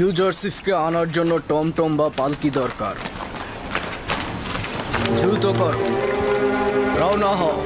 ইউজারসিফকে আনার জন্য টমটম বা পালকি দরকার। দ্রুত করো, রওনা হও।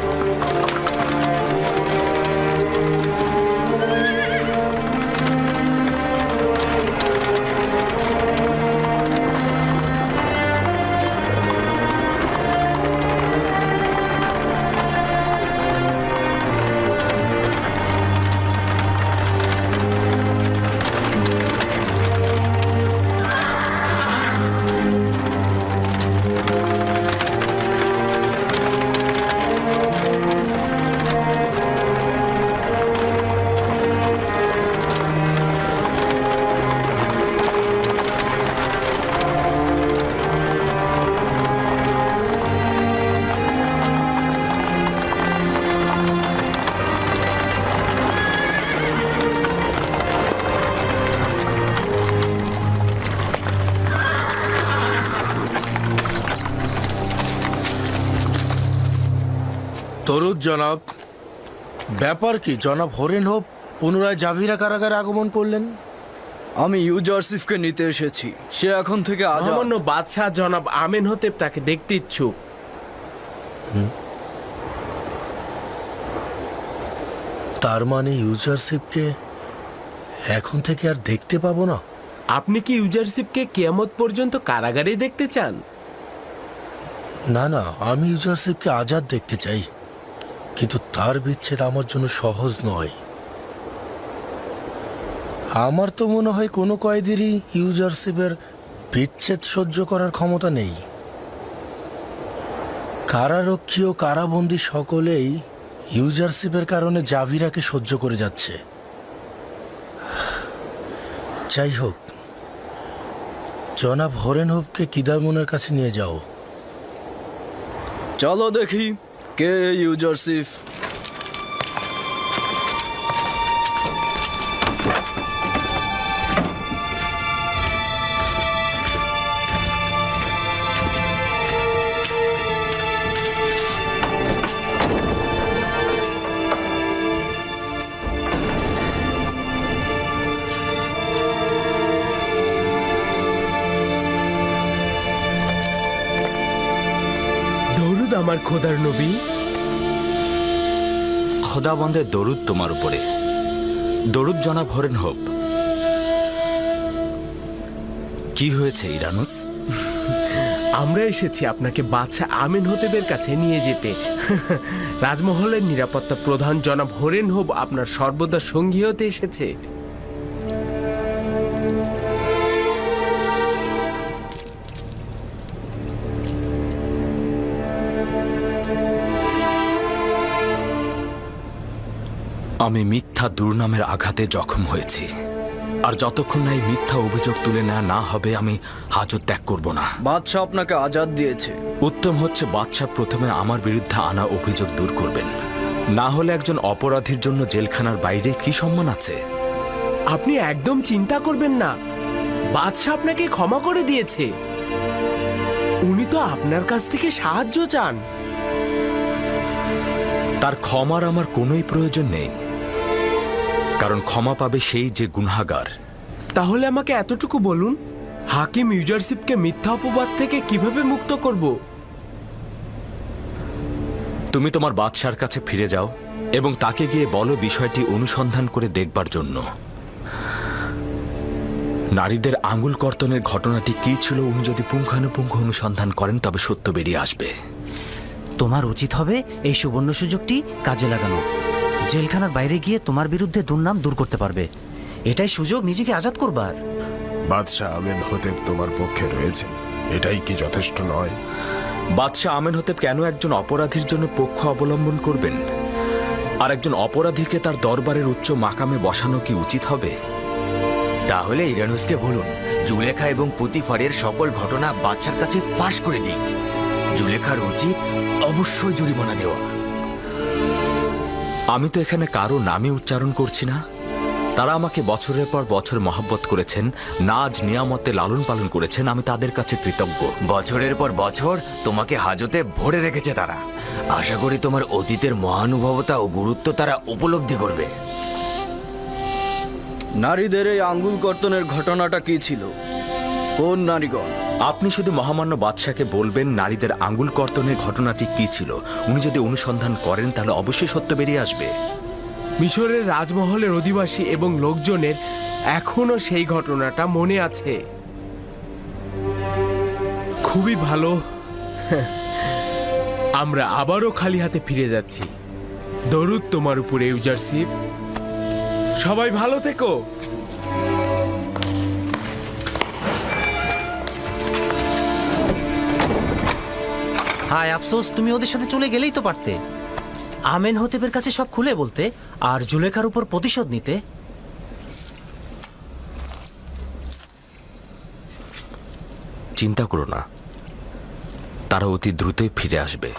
তরুদ জনাব, ব্যাপার কি জনাব হরেন হোপ পুনরায় জাভিরা কারাগারে আগমন করলেন? আমি ইউজারসিফকে নিতে এসেছি। সে এখন থেকে আজাদ। সামান্য বাদশাহ জনাব আমেন হতেব তাকে দেখতে ইচ্ছুক। তার মানে ইউজারশিপকে এখন থেকে আর দেখতে পাবো না? আপনি কি ইউজারশিপকে কিয়ামত পর্যন্ত কারাগারে দেখতে চান? না না, আমি ইউজারশিপকে আজাদ দেখতে চাই, কিন্তু তার বিচ্ছেদ আমার জন্য সহজ নয়। আমার তো মনে হয় কোনো কয়েদিরই ইউজারশিপের বিচ্ছেদ সহ্য করার ক্ষমতা নেই। কারারক্ষী ও কারাবন্দী সকলেই ইউজারশিপের কারণে জাভিরাকে সহ্য করে যাচ্ছে। যাই হোক, জনাব হরেন হোপকে কিদামুনের কাছে নিয়ে যাও। চলো দেখি কে ইউজারসিফ। দরুদ আমার খোদার নবী। খোদাবন্দের দরুদ তোমার উপরে। দরুদ জনাব হরেন হোপ। কি হয়েছে ইরানুস? আমরা এসেছি আপনাকে বাদশাহ আমিন হতেবের কাছে নিয়ে যেতে। রাজমহলের নিরাপত্তা প্রধান জনাব হরেন হোপ আপনার সর্বদা সঙ্গী হতে এসেছে। আমি মিথ্যা দুর্নামের আঘাতে জখম হয়েছি, আর যতক্ষণ না এই মিথ্যা অভিযোগ তুলে নেওয়া না হবে আমি হাজত ত্যাগ করব না। বাদশাহ আপনাকে আজাদ দিয়েছে। উত্তম হচ্ছে বাদশাহ প্রথমে আমার বিরুদ্ধে আনা অভিযোগ দূর করবেন। না হলে একজন অপরাধীর জন্য জেলখানার বাইরে কি সম্মান আছে? আপনি একদম চিন্তা করবেন না, বাদশাহ আপনাকে ক্ষমা করে দিয়েছে। উনি তো আপনার কাছ থেকে সাহায্য চান। তার ক্ষমার আমার কোনোই প্রয়োজন নেই, কারণ ক্ষমা পাবে সেই যে গুনাহগার। তাহলে আমাকে এতটুকু বলুন, হাকিম ইউজারশিপকে মিথ্যা অপবাদ থেকে কিভাবে মুক্ত করব? তুমি তোমার বাদশার কাছে ফিরে যাও এবং তাকে গিয়ে বলো বিষয়টি অনুসন্ধান করে দেখবার জন্য। নারীদের আঙুল কর্তনের ঘটনাটি কি ছিল উনি যদি পুঙ্খানুপুঙ্খ অনুসন্ধান করেন তবে সত্য বেরিয়ে আসবে। তোমার উচিত হবে এই সুবর্ণ সুযোগটি কাজে লাগানো। জেলখানার বাইরে গিয়ে তোমার বিরুদ্ধে দুর্নাম দূর করতে পারবে। এটাই সুযোগ নিজেকে আজাদ করবার। বাদশাহ আমেন হতেব তোমার পক্ষে রয়েছেন, এটাই কি যথেষ্ট নয়? বাদশাহ আমেন হতেব কেন একজন অপরাধীর জন্য পক্ষ অবলম্বন করবেন? আর একজন অপরাধীকে তার দরবারের উচ্চ মাকামে বসানো কি উচিত হবে? তাহলে ইরানুসকে বলুন জুলেখা এবং পুতিফারের সকল ঘটনা বাদশার কাছে ফাঁস করে দিক। জুলেখার উচিত অবশ্যই জরিমানা দেওয়া। আমি তো এখানে কারো নামই উচ্চারণ করছি না। তারা আমাকে বছরের পর বছর মহব্বত করেছেন, নাজ নিয়ামতে লালন পালন করেছেন। আমি তাদের কাছে কৃতজ্ঞ। বছরের পর বছর তোমাকে হাজতে ভরে রেখেছে তারা। আশা করি তোমার অতীতের মহানুভবতা ও গুরুত্ব তারা উপলব্ধি করবে। নারীদের এই আঙ্গুল কর্তনের ঘটনাটা কি ছিল? কোন নারীগণ? আপনি শুধু মহামান্য বাদশাকে বলবেন নারীদের আঙ্গুল কর্তনের ঘটনাটি কি ছিল। উনি যদি অনুসন্ধান করেন তাহলে অবশ্যই সত্য বেরিয়ে আসবে। মিশরের রাজমহলের অধিবাসী এবং লোকজনের এখনো সেই ঘটনাটা মনে আছে। খুবই ভালো। আমরা আবারও খালি হাতে ফিরে যাচ্ছি। দরুদ তোমার উপরে ইউজারশিপ। সবাই ভালো থেকো। হায় আফসোস, তুমি ওদের সাথে চলে গেলেই তো পারতে। আমেনহোতেবের কাছে সব খুলে বলতে আর জুলেখার উপর প্রতিশোধ নিতে। চিন্তা করো না, তারা অতি দ্রুতই ফিরে আসবে।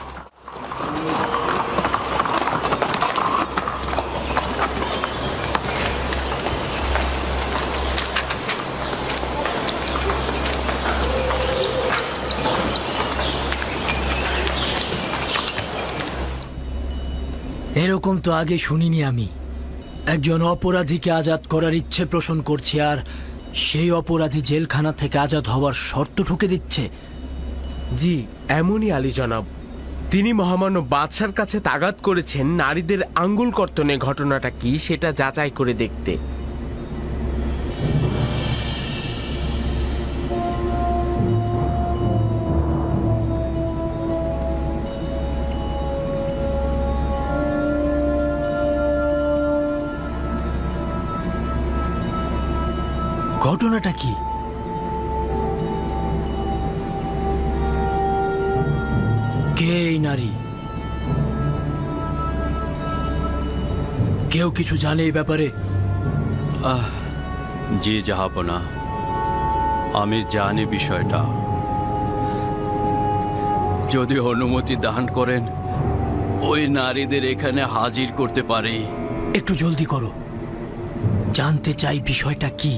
এরকম তো আগে শুনিনি আমি। একজন অপরাধীকে আজাদ করার ইচ্ছে পোষণ করছে আর সেই অপরাধী জেলখানা থেকে আজাদ হওয়ার শর্ত ঠুকে দিচ্ছে। জি, এমনই আলী জনাব। তিনি মহামান্য বাদশার কাছে তাগাদ করেছেন নারীদের আঙ্গুল কর্তনের ঘটনাটা কি সেটা যাচাই করে দেখতে। ঘটনাটা কি? কে এই নারী? কেউ কিছু জানে এই ব্যাপারে? জি জাহাপনা, আমি জানি বিষয়টা। যদি অনুমতি দান করেন ওই নারীদের এখানে হাজির করতে পারি। একটু জলদি করো, জানতে চাই বিষয়টা কি।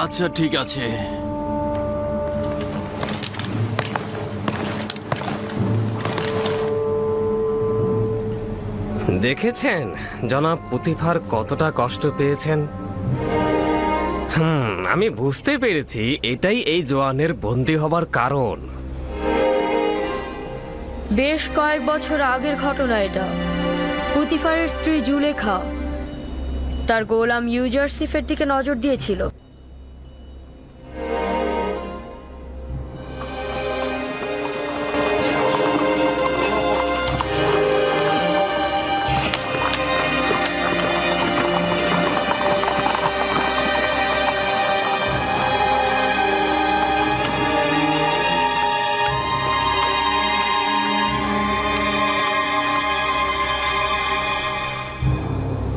আচ্ছা ঠিক আছে। দেখেছেন জনাব পুতিফার কতটা কষ্ট পেয়েছেন? আমি বুঝতে পেরেছি এটাই এই জওয়ানের বন্দী হবার কারণ। বেশ কয়েক বছর আগের ঘটনা এটা। পুতিফারের স্ত্রী জুলেখা তার গোলাম ইউজারশিফের দিকে নজর দিয়েছিল।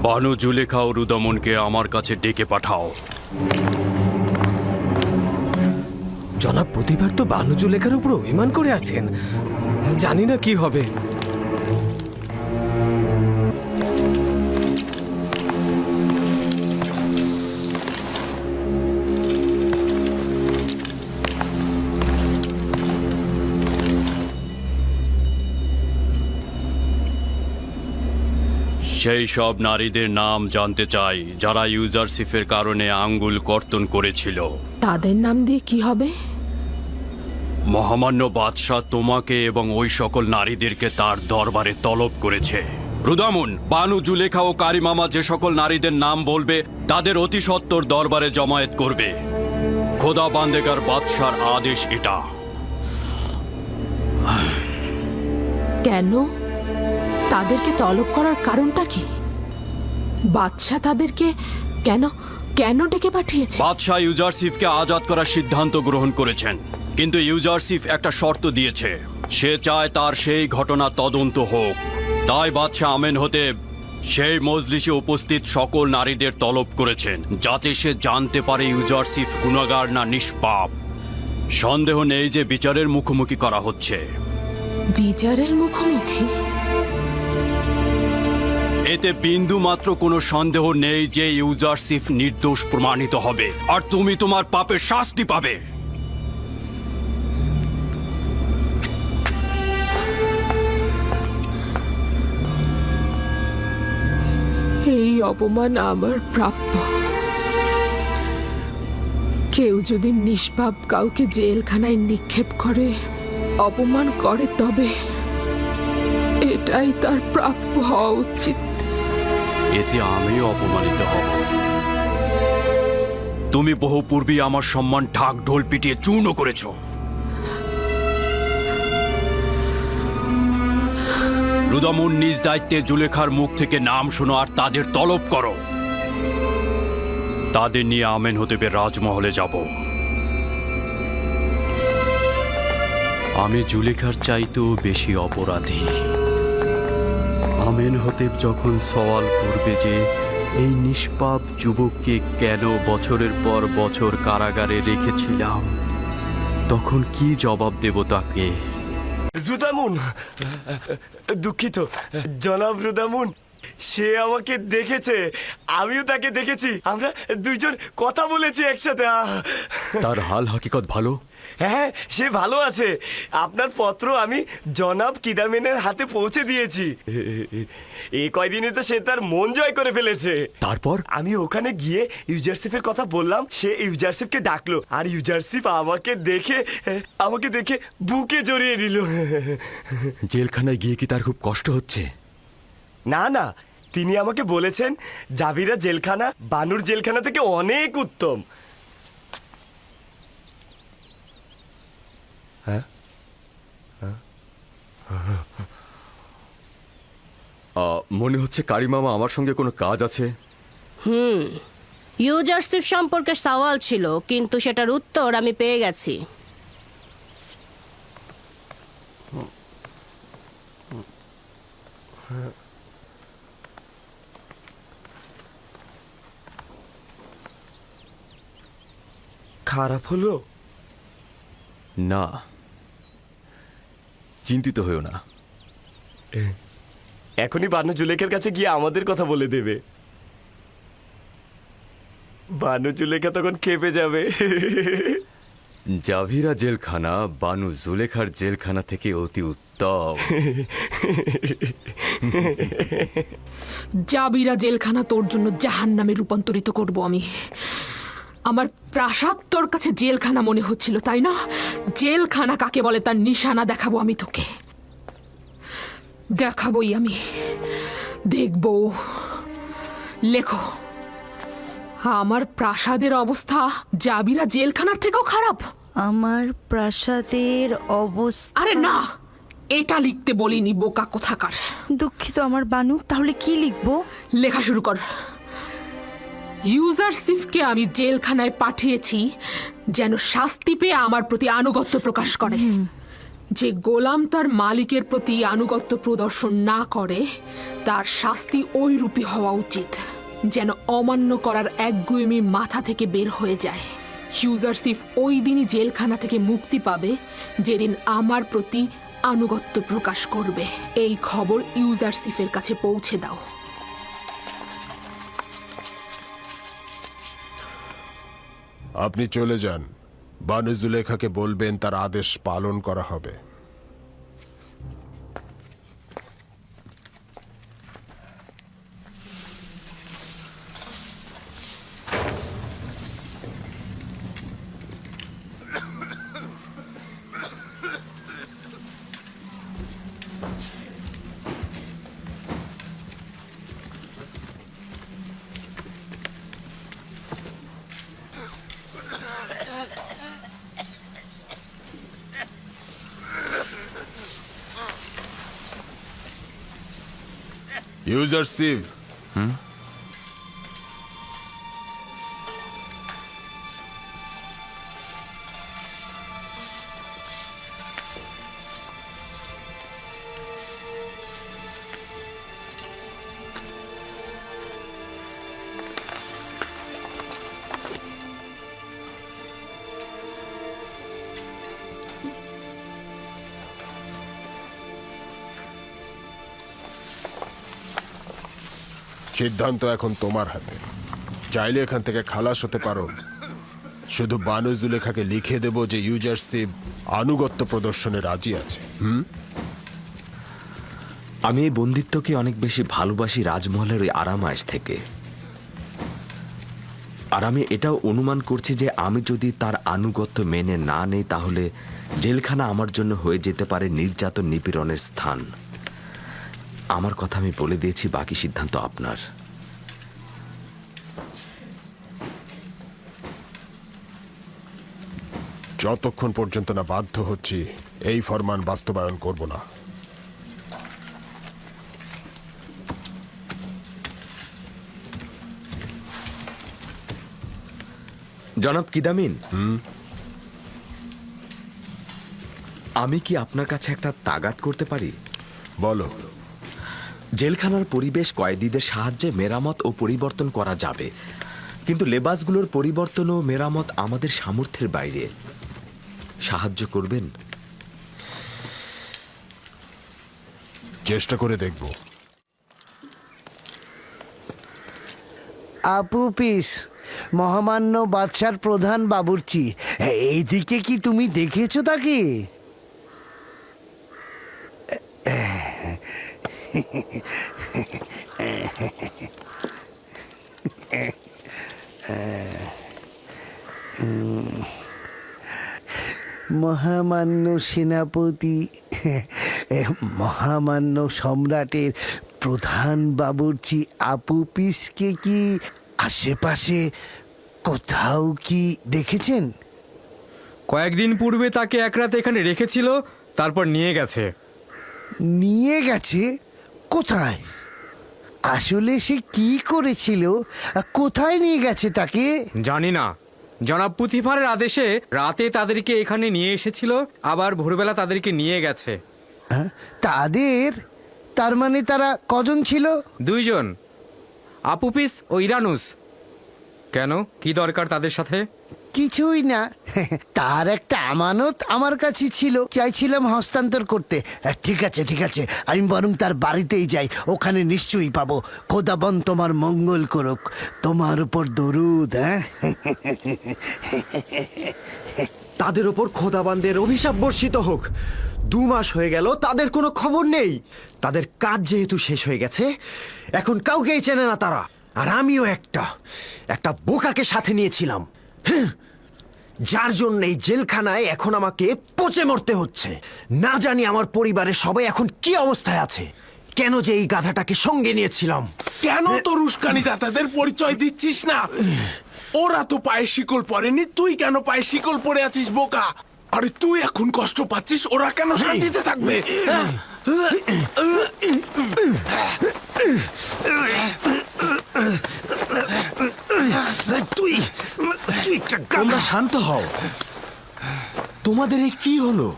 বানু জুলেখা ও রুদমনকে আমার কাছে ডেকে পাঠাও। জনাব প্রতিভার তো বানুজু লেখার উপর অভিমান করে আছেন, জানি না কি হবে। সেই সব নারীদের নাম জানতে চাই যারা ইউজারশিফের কারণে আঙ্গুল কর্তন করেছিল। তাদের নাম দিয়ে কি হবে? মহামান্য বাদশাহ তোমাকে এবং ওই সকল নারীদেরকে তার দরবারে তলব করেছে। রুদামুন, বানু জুলেখা ও কারিমামা যে সকল নারীদের নাম বলবে তাদের অতি সত্বর দরবারে জমায়েত করবে। খোদা বান্দেগার বাদশার আদেশ এটা। কেন? তাদেরকে তলব করার কারণটা কি? বাদশাহ তাদেরকে কেন কেন ডেকে পাঠিয়েছে? বাদশাহ ইউজারশিফকে আজাদ করার সিদ্ধান্ত গ্রহণ করেছেন, কিন্তু ইউজারশিফ একটা শর্ত দিয়েছে। সে চায় তার সেই ঘটনা তদন্ত হোক। তাই বাদশাহ আমেনহোতেব সেই মজলিসে উপস্থিত সকল নারীদের তলব করেছেন, যাতে সে জানতে পারে ইউজারশিফ গুনাহগার না নিষ্পাপ। সন্দেহ নেই যে বিচারের মুখোমুখি করা হচ্ছে। বিচারের মুখোমুখি? এতে বিন্দু মাত্র কোনো সন্দেহ নেই যে ইউজারশিফ নির্দোষ প্রমাণিত হবে আর তুমি তোমার পাপের শাস্তি পাবে। অপমান আমার প্রাপ্য। কেউ যদি নিষ্পাপ কাউকে জেলখানায় নিক্ষেপ করে, অপমান করে, তবে এটাই তার প্রাপ্য হওয়া উচিত। এতে আমিও অপমানিত হব। তুমি বহু পূর্বেই আমার সম্মান ঢাক ঢোল পিটিয়ে চূর্ণ করেছ। রুদামুন নিজ দায়িত্বে জুলেখার মুখ থেকে নাম শোনো আর তাদের তলব করো। তাদের নিয়ে আমেনহোতেবের রাজমহলে যাব। আমি জুলেখার চাইতেও বেশি অপরাধী। আমেনহোতেব যখন সওয়াল করবে যে এই নিষ্পাপ যুবককে কেন বছরের পর বছর কারাগারে রেখেছিলাম, তখন কি জবাব দেব তাকে? রুদামুন, দুঃখিত জনাব রুদামুন, সে আমাকে দেখেছে, আমিও তাকে দেখেছি, আমরা দুইজন কথা বলেছি একসাথে। তার হাল হাকিকত ভালো? হ্যাঁ, সে ভালো আছে। আপনার পত্র আমি জনাব কিদামেনের হাতে পৌঁছে দিয়েছি। এই কয়দিনে তো সে তার মন জয় করে ফেলেছে। তারপর আমি ওখানে গিয়ে ইউজারশিপের কথা বললাম, সে ইউজারশিপকে ডাকলো, আর ইউজারশিপ আমাকে দেখে বুকে জড়িয়ে নিল। জেলখানায় গিয়ে কি তার খুব কষ্ট হচ্ছে? না না, তিনি আমাকে বলেছেন জাবিরা জেলখানা বানুর জেলখানা থেকে অনেক উত্তম। মনে হচ্ছে কারিমামা আমার সঙ্গে কোনো কাজ আছে। ইউজারশিপ সম্পর্কে সওয়াল ছিল, কিন্তু সেটার উত্তর আমি পেয়ে গেছি। খারাপ হলো? না, চিন্তিত হয়েও না। এখনই বানু জুলেখার কাছে গিয়ে আমাদের কথা বলে দেবে। বানু জুলেখা তখন খেপে যাবে। জাভিরা জেলখানা বানু জুলেখার জেলখানা থেকে অতি উত্তম। জাবিরা জেলখানা তোর জন্য জাহান্নামে রূপান্তরিত করব আমি। আমার প্রাসাদ তোর কাছে জেলখানা মনে হচ্ছিল, তাই না? জেলখানা কাকে বলে তার নিশানা দেখাবো আমি তোকে, দেখাবোই আমি, দেখবো। লেখো, আমার প্রাসাদের অবস্থা জাবিরা জেলখানার থেকেও খারাপ। আমার প্রাসাদের অবস্থা? আরে না, এটা লিখতে বলিনি, বোকা কোথাকার। দুঃখিত আমার বানু, তাহলে কি লিখবো? লেখা শুরু কর। ইউজারশিপকে আমি জেলখানায় পাঠিয়েছি যেন শাস্তি পেয়ে আমার প্রতি আনুগত্য প্রকাশ করে। যে গোলাম তার মালিকের প্রতি আনুগত্য প্রদর্শন না করে, তার শাস্তি ওই রূপী হওয়া উচিত যেন অমান্য করার একগুয়েমি মাথা থেকে বের হয়ে যায়। ইউজারশিপ ওই দিনই জেলখানা থেকে মুক্তি পাবে যেদিন আমার প্রতি আনুগত্য প্রকাশ করবে। এই খবর ইউজারশিপের কাছে পৌঁছে দাও। আপনি চলে যান। বানু জুলেখাকে বলবেন তার আদেশ পালন করা হবে। ইউজারশিপ, সিদ্ধান্ত এখন তোমার হাতে। চাইলে এখান থেকে খালাস হতে পারো। শুধু বানু জুলেখাকে লিখে দেব যে ইউজারশিপ আনুগত্য প্রদর্শনে রাজি আছে। আমি এই বন্দিত্বকে অনেক বেশি ভালোবাসি রাজমহলের ওই আরাম আয়েশ থেকে। আর আমি এটাও অনুমান করছি যে আমি যদি তার আনুগত্য মেনে না নেই তাহলে জেলখানা আমার জন্য হয়ে যেতে পারে নির্যাতন নিপীড়নের স্থান। আমার কথা আমি বলে দিয়েছি, বাকি সিদ্ধান্ত আপনার। যতক্ষণ পর্যন্ত না বাধ্য হচ্ছি এই ফরমান বাস্তবায়ন করব না। জনাব কিদামিন, আমি কি আপনার কাছে একটা তাগাদ করতে পারি? বলো। জেলখানার পরিবেশ কয়েদিদের সাহায্যে মেরামত ও পরিবর্তন করা যাবে, কিন্তু লেবাসগুলোর পরিবর্তন ও মেরামত আমাদের সামর্থ্যের বাইরে। সাহায্য করবেন? চেষ্টা করে দেখব। আপু পিস, মহামান্য বাদশার প্রধান বাবুর্চি, এইদিকে কি তুমি দেখেছো তাকে? মহামান্য সেনাপতি, মহামান্য সম্রাটের প্রধান বাবুর্চি আপু পিসকে কি আশেপাশে কোথাও কি দেখেছেন? কয়েকদিন পূর্বে তাকে এক রাত এখানে রেখেছিল, তারপর নিয়ে গেছে। নিয়ে গেছে? কোথায়? আসলে সে কি করেছিল? কোথায় নিয়ে গেছে তাকে? জানি না। জনাব পুতিফারের আদেশে রাতে তাদেরকে এখানে নিয়ে এসেছিল, আবার ভোরবেলা তাদেরকে নিয়ে গেছে। তাদের? তার মানে তারা কজন ছিল? 2 জন, আপুপিস ও ইরানুস। কেন, কি দরকার তাদের সাথে? কিছুই না, তার একটা আমানত আমার কাছে ছিল, চাইছিলাম হস্তান্তর করতে। ঠিক আছে ঠিক আছে, আমি বরং তার বাড়িতেই যাই, ওখানে নিশ্চয়ই পাবো। খোদাবন তোমার মঙ্গল করুক, তোমার উপর দরুদ। তাদের ওপর খোদাবানদের অভিশাপ বর্ষিত হোক। 2 মাস হয়ে গেল, তাদের কোনো খবর নেই। তাদের কাজ যেহেতু শেষ হয়ে গেছে, এখন কাউকেই চেনে না তারা। আর আমিও একটা বোকাকে সাথে নিয়েছিলাম, যার জন্য এই জেলখানায় এখন আমাকে পচে মরতে হচ্ছে। না জানি আমার পরিবারের সবাই এখন কি অবস্থায় আছে। কেন যে এই গাধাটাকে সঙ্গে নিয়েছিলাম। কেন তোর উস্কানিটা তাদের পরিচয় দিচ্ছিস না? ওরা তো পায়ে শিকল পরেনি, তুই কেন পায়ে শিকল পরে আছিস বোকা? আরে তুই এখন কষ্ট পাচ্ছিস, ওরা কেন শান্তিতে থাকবে? তোমরা শান্ত হও। তোমাদের এই কি হলো?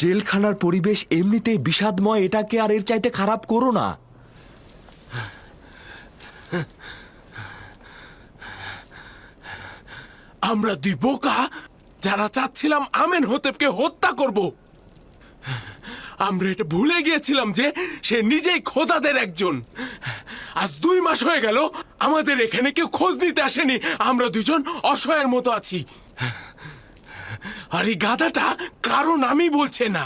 জেলখানার পরিবেশ এমনিতেই বিষাদময়, এটাকে আর এর চাইতে খারাপ করো না। আমরা 2 বোকা যারা চাচ্ছিলাম আমেনহোতেবকে হত্যা করব। আমরা এটা ভুলে গিয়েছিলাম যে সে নিজেই খোদাদের একজন। আজ 2 মাস হয়ে গেল, আমাদের এখানে কেউ খোঁজ নিতে আসেনি। আমরা 2 জন অসহায়ের মতো আছি। আর এই গাধাটা কারণ আমি বলছে না,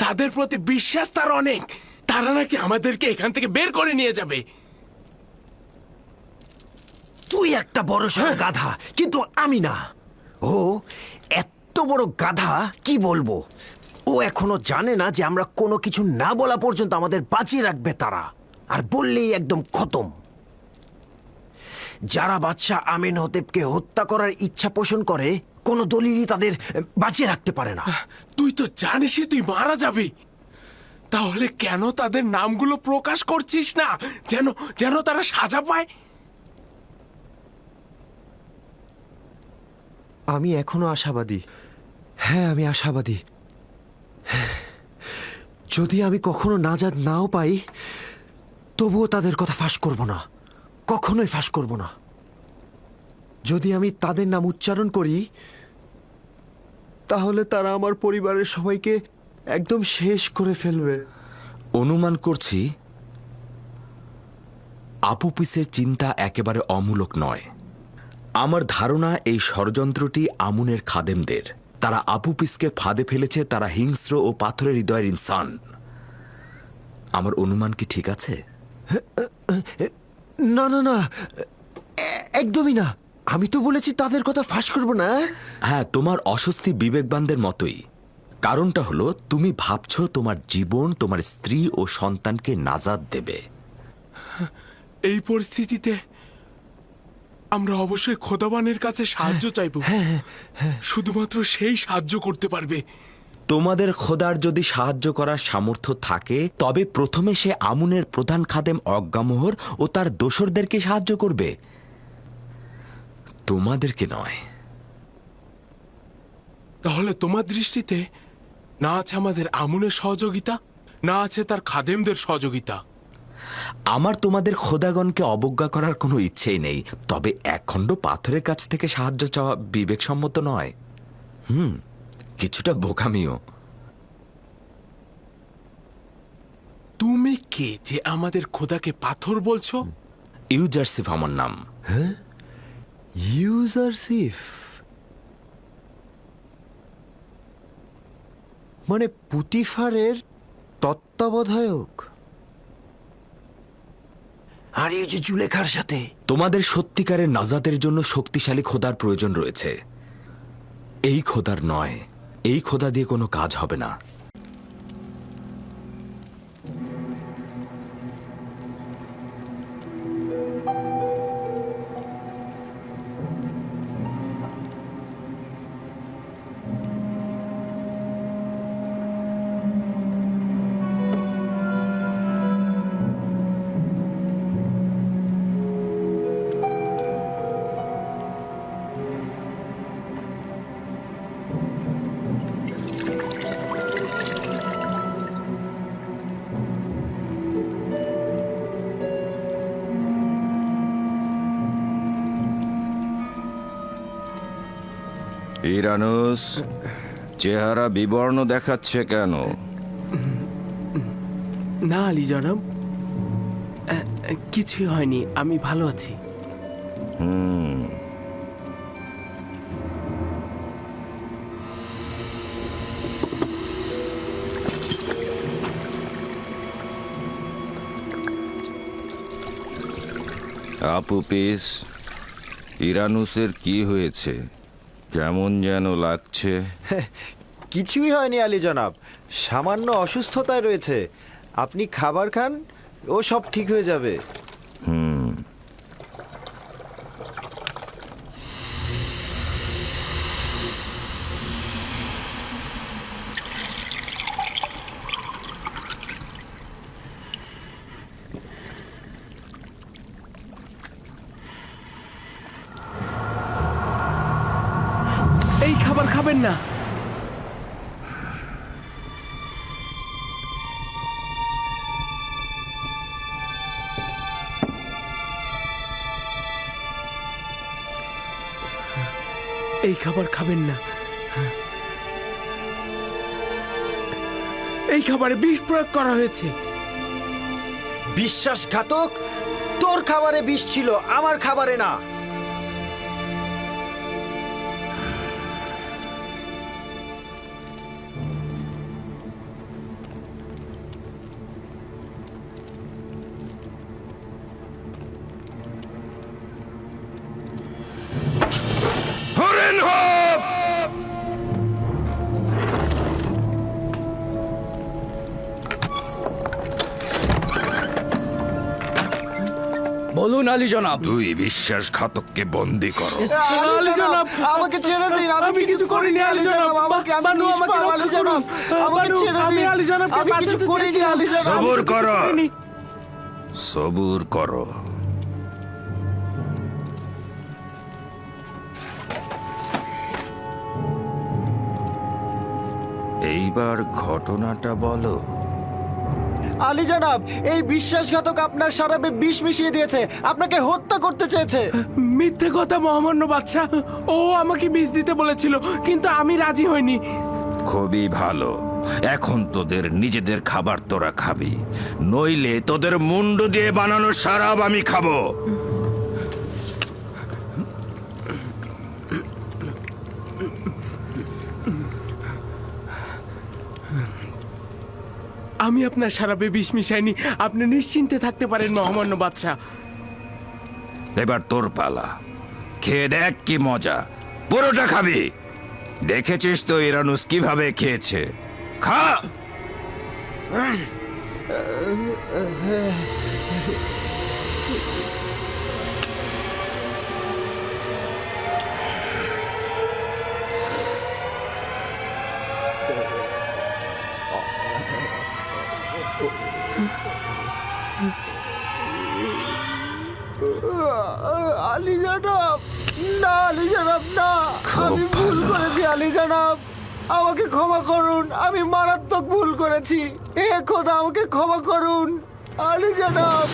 তাদের প্রতি বিশ্বাস তার অনেক। তারা নাকি আমাদেরকে এখান থেকে বের করে নিয়ে যাবে। তুই একটা বড় সড় গাধা, কিন্তু আমি না। ও এত বড় গাধা, কি বলবো। ও এখনো জানে না যে আমরা কোনো কিছু না বলা পর্যন্ত আমাদের বাঁচিয়ে রাখবে তারা, আর বললেই একদম খতম। যারা বাদশাহ আমেনহোতেবকে হত্যা করার ইচ্ছা পোষণ করে, কোনো দলিলই তাদের বাঁচিয়ে রাখতে পারে না। তুই তো জানিসই তুই মারা যাবি, তাহলে কেন তাদের নামগুলো প্রকাশ করছিস না, যেন তারা সাজা পায়? আমি এখনো আশাবাদী। হ্যাঁ, আমি আশাবাদী। যদি আমি কখনো নাজাত নাও পাই, তবুও তাদের কথা ফাঁস করব না, কখনোই ফাঁস করব না। যদি আমি তাদের নাম উচ্চারণ করি, তাহলে তারা আমার পরিবারের সবাইকে একদম শেষ করে ফেলবে। অনুমান করছি আপুপিসের চিন্তা একেবারে অমূলক নয়। আমার ধারণা এই ষড়যন্ত্রটি আমুনের খাদেমদের। তারা আপুপিসকে ফাঁদে ফেলেছে। তারা হিংস্র ও পাথরের হৃদয়ের ইনসান। আমার অনুমান কি ঠিক আছে? না না না, একদমই না। আমি তো বলেছি তাদের কথা ফাঁস করব না। হ্যাঁ, তোমার অস্বস্তি বিবেকবানদের মতোই। কারণটা হলো তুমি ভাবছো তোমার জীবন তোমার স্ত্রী ও সন্তানকে নাজাত দেবে। এই পরিস্থিতিতে আমরা অবশ্যই খোদাবানের কাছে সাহায্য চাইব। শুধুমাত্র সেই সাহায্য করতে পারবে। তোমাদের খোদার যদি সাহায্য করার সামর্থ্য থাকে তবে প্রথমে সে আমুনের প্রধান খাদেম অজ্ঞামোহর ও তার দোসরদেরকে সাহায্য করবে, তোমাদেরকে নয়। তাহলে তোমার দৃষ্টিতে না আছে আমাদের আমুনের সহযোগিতা, না আছে তার খাদেমদের সহযোগিতা। আমার তোমাদের খোদাগণকে অবজ্ঞা করার কোনো ইচ্ছেই নেই, তবে একখণ্ড পাথরের কাছ থেকে সাহায্য চাওয়া বিবেকসম্মত নয়। কিছুটা বোকামিও। তুমি কে যে আমাদের খোদাকে পাথর বলছো? ইউজারসিফ আমার নাম। ইউজারসিফ মানে পুতিফারের তত্ত্বাবধায়ক? আর এই যে জুলেখার সাথে তোমাদের সত্যিকারের নাজাতের জন্য শক্তিশালী খোদার প্রয়োজন রয়েছে। এই খোদার নয়, এই খোদা দিয়ে কোনো কাজ হবে না। ইরানুস, চেহারা বিবর্ণ দেখাচ্ছে কেন? না আলী জনাব, কিছুই হয়নি, আমি ভালো আছি। আপু পিস, ইরানুসের কি হয়েছে? কেমন যেন লাগছে। কিছুই হয়নি আলী জনাব, সামান্য অসুস্থতায় রয়েছে। আপনি খাবার খান, ও সব ঠিক হয়ে যাবে। এই খাবার খাবেন না। এই খাবার খাবেন না। এই খাবারে বিষ প্রয়োগ করা হয়েছে। বিশ্বাসঘাতক! তোর খাবারে বিষ ছিল, আমার খাবারে না। বলুন আলী জনাব। দুই বিশ্বাসঘাতককে বন্দি করো। আলী জনাব, আমাকে ছেড়ে দিন, আমি কিছু করিনি আলী জনাব। বানু আমাকে রক্ষা করুন। বানু, আমি আলী জনাবকে বাঁচাতে চেয়েছি। আলী জনাব, সবুর আমি কিছু করো। করিনি। সবুর করো। এইবার ঘটনাটা বলো। আলী জনাব, এই বিশ্বাসঘাতক আপনার শরাবে বিষ মিশিয়ে দিয়েছে, আপনাকে হত্যা করতে চেয়েছে। মিথ্যে কথা মহামান্য বাদশা, ও আমাকে বিষ দিতে বলেছিল, কিন্তু আমি রাজি হইনি। খুবই ভালো, এখন তোদের নিজেদের খাবার তোরা খাবি, নইলে তোদের মুন্ডু দিয়ে বানানো শরাব আমি খাবো। আমি আপনার শরাবে বিষ মিশাইনি। আপনি নিশ্চিন্তে থাকতে পারেন মহামান্য বাদশাহ। এবার তোর পালা, খেয়ে দেখ কি মজা। পুরোটা খাবি? দেখেছিস তো ইরানুস কিভাবে খেয়েছে। খা। আলী জনাব, না আলী জনাব, না, আমি ভুল করেছি আলী জনাব, আমাকে ক্ষমা করুন, আমি মারাত্মক ভুল করেছি, এ খোদা আমাকে ক্ষমা করুন আলী জনাব।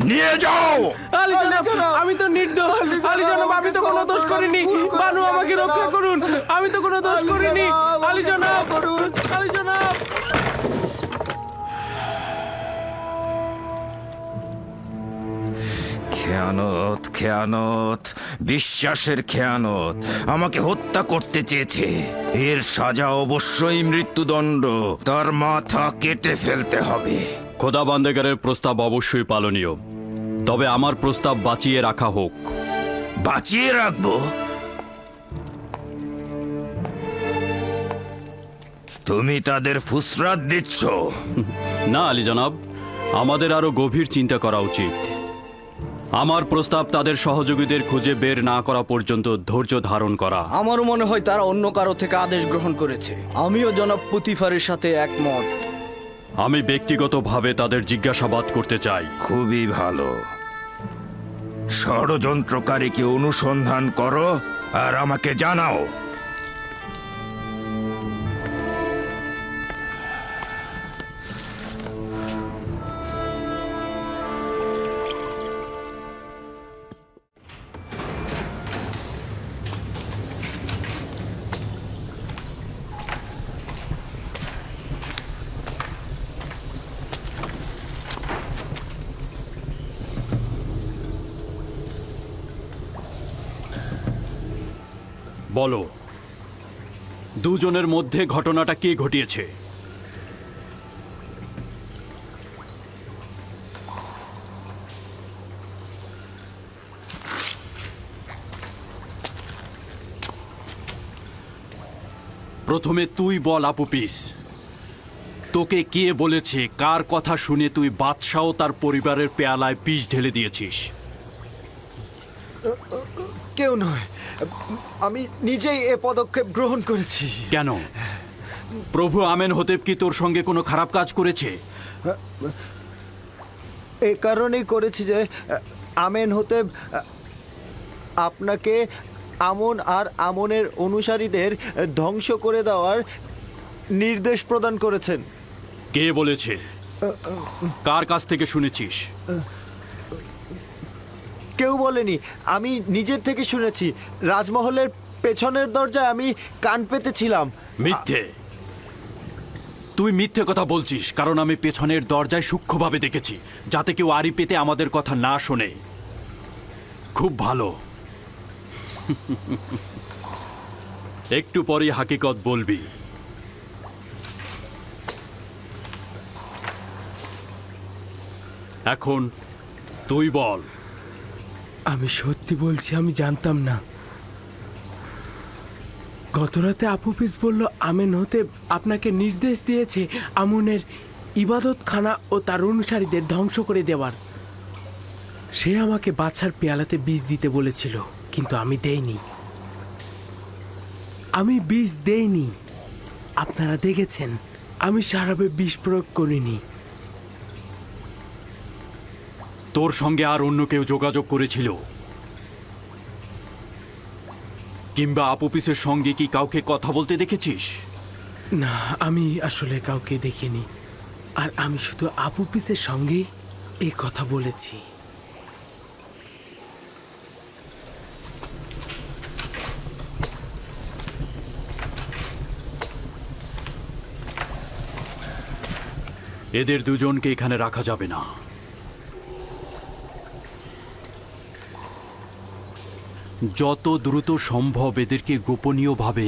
নিয়ে যাও। আলী জনাব, আমি তো নির্দোষ। আলী জনাব, আমি তো কোনো দোষ করিনি। বানু, আমাকে রক্ষা করুন, আমি তো কোনো দোষ করিনি। আলী জনাব, আলী জনাব। খেয়ানত, খেয়ানত, বিশ্বাসের খেয়ানত। আমাকে হত্যা করতে চেয়েছে, এর সাজা অবশ্যই মৃত্যুদণ্ড। তার মাথা কেটে ফেলতে হবে। খোদাবান্দেগারের প্রস্তাব অবশ্যই পালনীয়, তবে আমার প্রস্তাব বাঁচিয়ে রাখা হোক। বাঁচিয়ে রাখবো? তুমি তাদের ফুসরাত দিচ্ছ? না আলী জনাব, আমাদের আরো গভীর চিন্তা করা উচিত। আমার প্রস্তাব তাদের সহযোগীদের খুঁজে বের না করা পর্যন্ত ধৈর্য ধারণ করা। আমারও মনে হয় তারা অন্য কারো থেকে আদেশ গ্রহণ করেছে। আমিও জনাব পুতিফারের সাথে একমত। আমি ব্যক্তিগতভাবে তাদের জিজ্ঞাসাবাদ করতে চাই। খুবই ভালো। ষড়যন্ত্রকারীকে অনুসন্ধান করো আর আমাকে জানাও। বলো, দুজনের মধ্যে ঘটনাটা কে ঘটিয়েছে? প্রথমে তুই বল আপুপিস, তোকে কে বলেছে, কার কথা শুনে তুই বাদশাহ ও তার পরিবারের পেয়ালায় বিষ ঢেলে দিয়েছিস? কেউ নয়, আমি নিজেই এ পদক্ষেপ গ্রহণ করেছি। কেন? প্রভু আমেনহোতেব কি তোর সঙ্গে কোনো খারাপ কাজ করেছে? এ কারণেই করেছি যে আমেনহোতেব আপনাকে আমন আর আমনের অনুসারীদের ধ্বংস করে দেওয়ার নির্দেশ প্রদান করেছেন। কে বলেছে? কার কাছ থেকে শুনেছিস? কেউ বলেনি, আমি নিজের থেকে শুনেছি। রাজমহলের পেছনের দরজায় আমি কান পেতেছিলাম। মিথ্যে! তুই মিথ্যে কথা বলছিস, কারণ আমি পেছনের দরজায় সূক্ষ্মভাবে দেখেছি, যাতে কেউ আড়ি পেতে আমাদের কথা না শোনে। খুব ভালো। একটু পরেই হাকিকত বলবি। এখন তুই বল। আমি সত্যি বলছি, আমি জানতাম না। গতরাতে আপুপিস বলল আমেনহোতেব আপনাকে নির্দেশ দিয়েছে আমুনের ইবাদতখানা ও তার অনুসারীদের ধ্বংস করে দেওয়ার। সে আমাকে বাচ্চার পেয়ালাতে বীজ দিতে বলেছিল, কিন্তু আমি দেইনি। আমি বীজ দেইনি। আপনারা দেখেছেন, আমি শরাবে বিষ প্রয়োগ করিনি। তোর সঙ্গে আর অন্য কেউ যোগাযোগ করেছিল? কিংবা আপুপিসের সঙ্গে কি কাউকে কথা বলতে দেখেছিস? না, আমি আসলে কাউকে দেখিনি। আর আমি শুধু আপুপিসের সঙ্গেই এই কথা বলেছি। এদের দুজনকে এখানে রাখা যাবে না। যত দ্রুত সম্ভব এদেরকে গোপনীয়ভাবে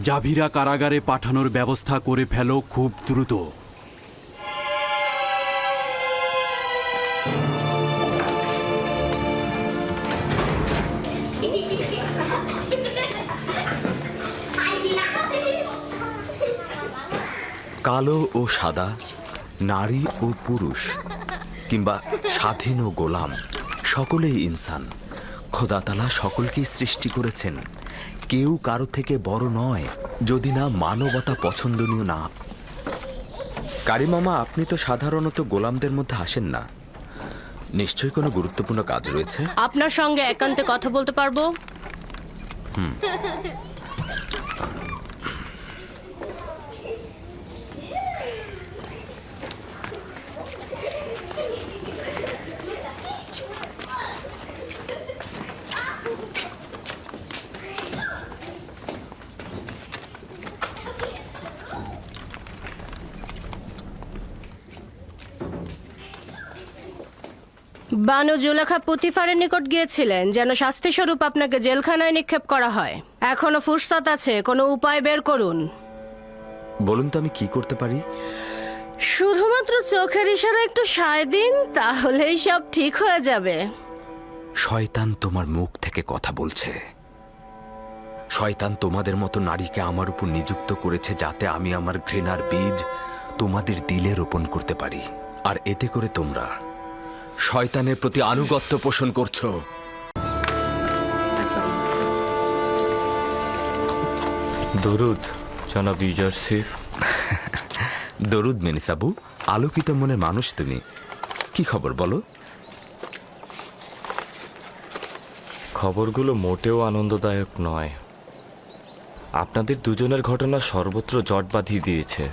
জাভিরা কারাগারে পাঠানোর ব্যবস্থা করে ফেলো, খুব দ্রুত। কালো ও সাদা, নারী ও পুরুষ, কিংবা স্বাধীন ও গোলাম, সকলেই ইনসান। খোদা তাআলা সকলকেই সৃষ্টি করেছেন। কেউ কারো থেকে বড় নয় যদি না মানবতা পছন্দনীয় না। কারি মামা, আপনি তো সাধারণত গোলামদের মধ্যে আসেন না। নিশ্চয়ই কোনো গুরুত্বপূর্ণ কাজ রয়েছে। আপনার সঙ্গে একান্তে কথা বলতে পারবো? বানু জুলেখা পুতিফারের নিকট গিয়েছিলেন যেন শাস্তিস্বরূপ আপনাকে জেলখানায় নিক্ষেপ করা হয়। এখনো ফুরসত আছে, কোনো উপায় বের করুন। বলুন তো আমি কি করতে পারি? শুধুমাত্র চোখের ইশারা একটু সায় দিন, তাহলেই সব ঠিক হয়ে যাবে। শয়তান তোমার মুখ থেকে কথা বলছে। শয়তান তোমাদের মতো নারীকে আমার উপর নিযুক্ত করেছে যাতে আমি আমার ঘৃণার বীজ তোমাদের দিলে রোপণ করতে পারি, আর এতে করে তোমরা শয়তানের প্রতি আনুগত্য পোষণ করছো। দরুদ জনাব ইউজারশিপ। দরুদ মেনিসাবু, আলোকিত মনের মানুষ তুমি। কি খবর বলো? খবরগুলো মোটেও আনন্দদায়ক নয়। আপনাদের দুজনের ঘটনা সর্বত্র জট বাঁধিয়ে দিয়েছে,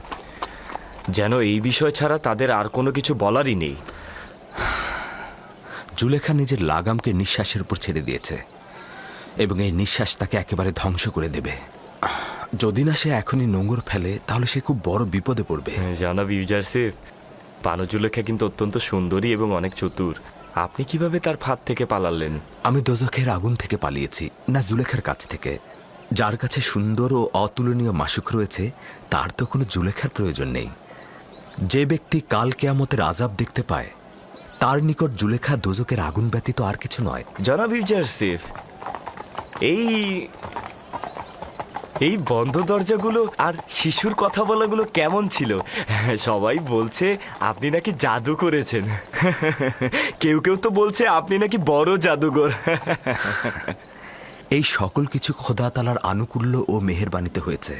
যেন এই বিষয় ছাড়া তাদের আর কোনো কিছু বলারই নেই। জুলেখা নিজের লাগামকে নিঃশ্বাসের উপর ছেড়ে দিয়েছে এবং এই নিঃশ্বাস তাকে একেবারে ধ্বংস করে দেবে। যদি না সে এখনই নোঙর ফেলে তাহলে সে খুব বড় বিপদে পড়বে। জনাব ইউজারশিপ, বানু জুলেখা কিন্তু অত্যন্ত সুন্দরী এবং অনেক চতুর। আপনি কিভাবে তার ফাঁদ থেকে পালালেন? আমি দোজখের আগুন থেকে পালিয়েছি, না জুলেখার কাছ থেকে। যার কাছে সুন্দর ও অতুলনীয় মাসুক রয়েছে তার তো কোনো জুলেখার প্রয়োজন নেই। যে ব্যক্তি কাল কিয়ামতের আযাব দেখতে পায় তার নিকট জুলেখা দোজখের আগুন ব্যতীত আর কিছু নয়। জনাব ইউজারশিপ, এই বন্ধ দরজাগুলো আর শিশুর কথা বলাগুলো কেমন ছিল? সবাই বলছে আপনি নাকি জাদু করেছেন। কেউ কেউ তো বলছে আপনি নাকি বড় জাদুঘর। এই সকল কিছু খোদা তাআলার আনুকূল্য ও মেহেরবানিতে হয়েছে।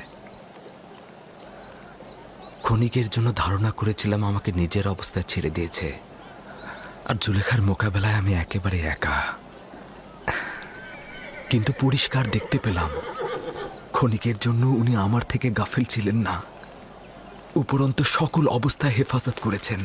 ক্ষণিকের জন্য ধারণা করেছিলাম আমাকে নিজের অবস্থায় ছেড়ে দিয়েছে, আর জুলেখার মোকাবেলায় আমি একেবারে একা। কিন্তু পরিষ্কার দেখতে পেলাম ক্ষণিকের জন্য উনি আমার থেকে গাফিল ছিলেন না, উপরন্তু সকল অবস্থায় হেফাজত করেছেন।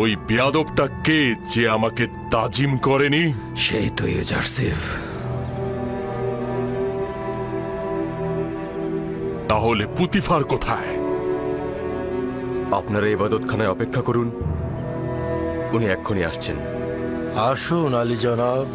ওই বেয়াদবটা কে যে আমাকে তাজিম করেনি? সেই তো ইউজারশিপ। তাহলে পুতিফার কোথায়? আপনারা ইবাদতখানায় অপেক্ষা করুন, উনি এক্ষুনি আসছেন। আসুন আলী জনাব।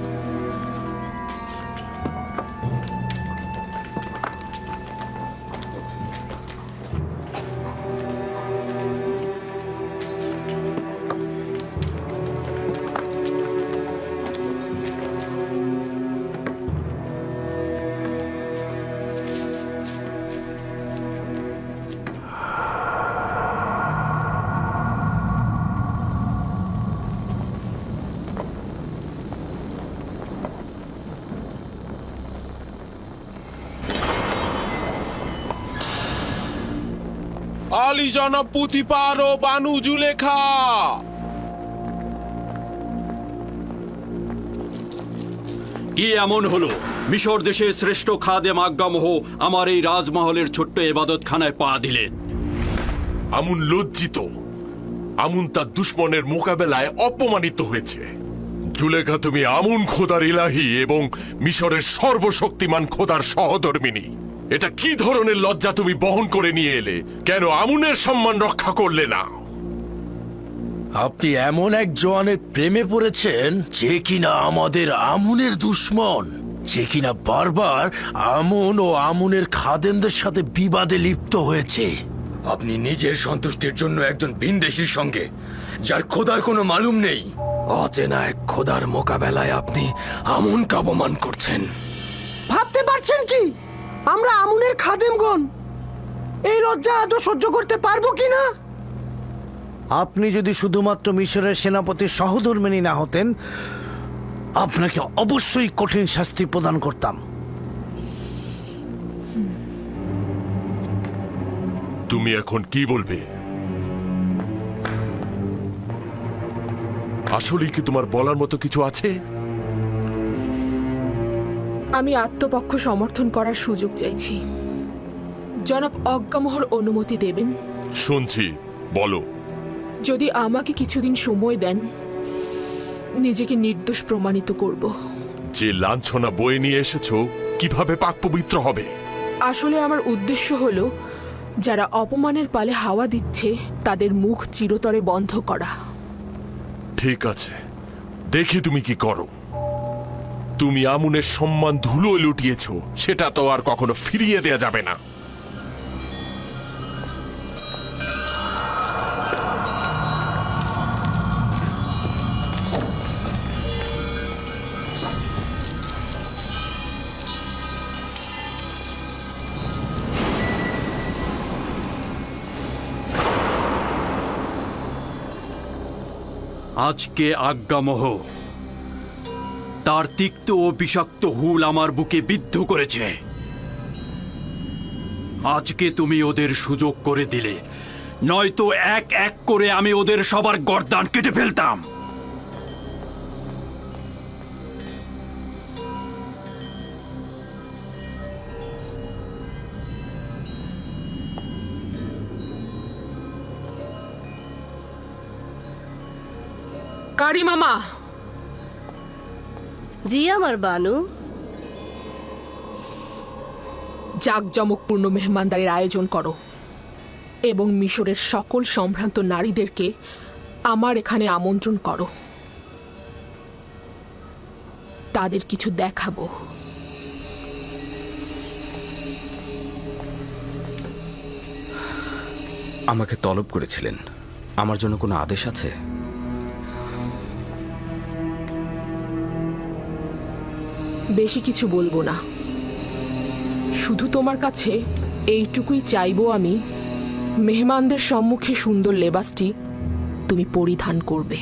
আলী জনাব পুতিফার ও বানু জুলেখা। কি এমন হলো মিশর দেশের শ্রেষ্ঠ খাদেম আজ্ঞামোহ আমার এই রাজমহলের ছোট্ট ইবাদতখানায় পা দিলেন? আমুন লজ্জিত। আমুন তার দুশ্মনের মোকাবেলায় অপমানিত হয়েছে। জুলেখা, তুমি আমুন খোদার ইলাহি এবং মিশরের সর্বশক্তিমান খোদার সহধর্মিনী। এটা কি ধরনের লজ্জা তুমি বহন করে নিয়ে এলে? কেন আমুনের সম্মান রক্ষা করলে না? আপনি এমন এক জওয়ানের প্রেমে পড়েছেন যে কিনা আমাদের আমুনের দুশ্মন, যে কিনা বারবার আমুন ও আমুনের খাদেমদের সাথে বিবাদে লিপ্ত হয়েছে। আপনি নিজের সন্তুষ্টির জন্য একজন ভিনদেশীর সঙ্গে, যার খোদার কোনো মালুম নেই, অচেনা এক খোদার মোকাবেলায় আপনি আমুনকে অপমান করছেন। ভাবতে পারছেন কি আমরা আমুনের খাদেমগণ এই লজ্জা আদৌ সহ্য করতে পারবো কিনা? আপনি যদি শুধুমাত্র মিশরের সেনাপতির সহধর্মিণী না হতেন, আপনাকে অবশ্যই কঠিন শাস্তি প্রদান করতাম। তুমি এখন কি বলবে? আসলে কি তোমার বলার মতো কিছু আছে? আমি আত্মপক্ষ সমর্থন করার সুযোগ চাইছি। জনাব অজ্ঞামোহর অনুমতি দেবেন? শুনছি, বলো। যদি আমাকে কিছুদিন সময় দেন, নিজেকে নির্দোষ প্রমাণিত করব। যে লাঞ্ছনা বয়ে নিয়ে এসেছো কিভাবে পাক পবিত্র হবে? আসলে আমার উদ্দেশ্য হলো যারা অপমানের পালে হাওয়া দিচ্ছে তাদের মুখ চিরতরে বন্ধ করা। ঠিক আছে, দেখি তুমি কি করো। তুমি আমুনের সম্মান ধুলো লুটিয়েছ, সেটা তো আর কখনো ফিরিয়ে দেয়া যাবে না। আজকে আজ্ঞামোহ তার তিক্ত ও বিষাক্ত হুল আমার বুকে বিদ্ধ করেছে। আজকে তুমি ওদের সুযোগ করে দিলে, নয়তো এক এক করে আমি ওদের সবার গর্দান কেটে ফেলতাম। কারি মামা। জি আমার বানু। জাঁকজমকপূর্ণ মেহমানদারির আয়োজন করো এবং মিশরের সকল সম্ভ্রান্ত নারীদেরকে আমার এখানে আমন্ত্রণ করো। তাদের কিছু দেখাবো। আমাকে তলব করেছিলেন, আমার জন্য কোনো আদেশ আছে? বেশি কিছু বলবো না, শুধু তোমার কাছে এইটুকুই চাইবো আমি, মেহমানদের সম্মুখে সুন্দর লেবাসটি তুমি পরিধান করবে,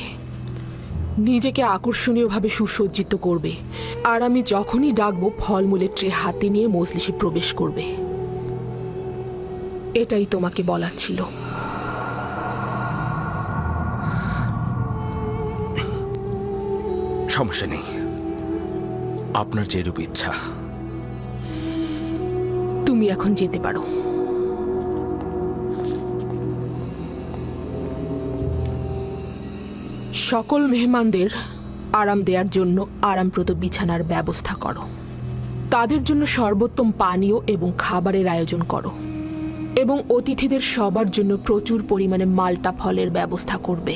নিজেকে আকর্ষণীয়ভাবে সুসজ্জিত করবে, আর আমি যখনই ডাকবো ফলমূলের ট্রে হাতে নিয়ে মজলিসে প্রবেশ করবে। এটাই তোমাকে বলার ছিল। সমস্যা নেই, আপনার যেরূপ ইচ্ছা। তুমি এখন যেতে পারো। সকল মেহমানদের আরাম দেওয়ার জন্য আরামপ্রদ বিছানার ব্যবস্থা করো। তাদের জন্য সর্বোত্তম পানীয় এবং খাবারের আয়োজন করো এবং অতিথিদের সবার জন্য প্রচুর পরিমাণে মাল্টা ফলের ব্যবস্থা করবে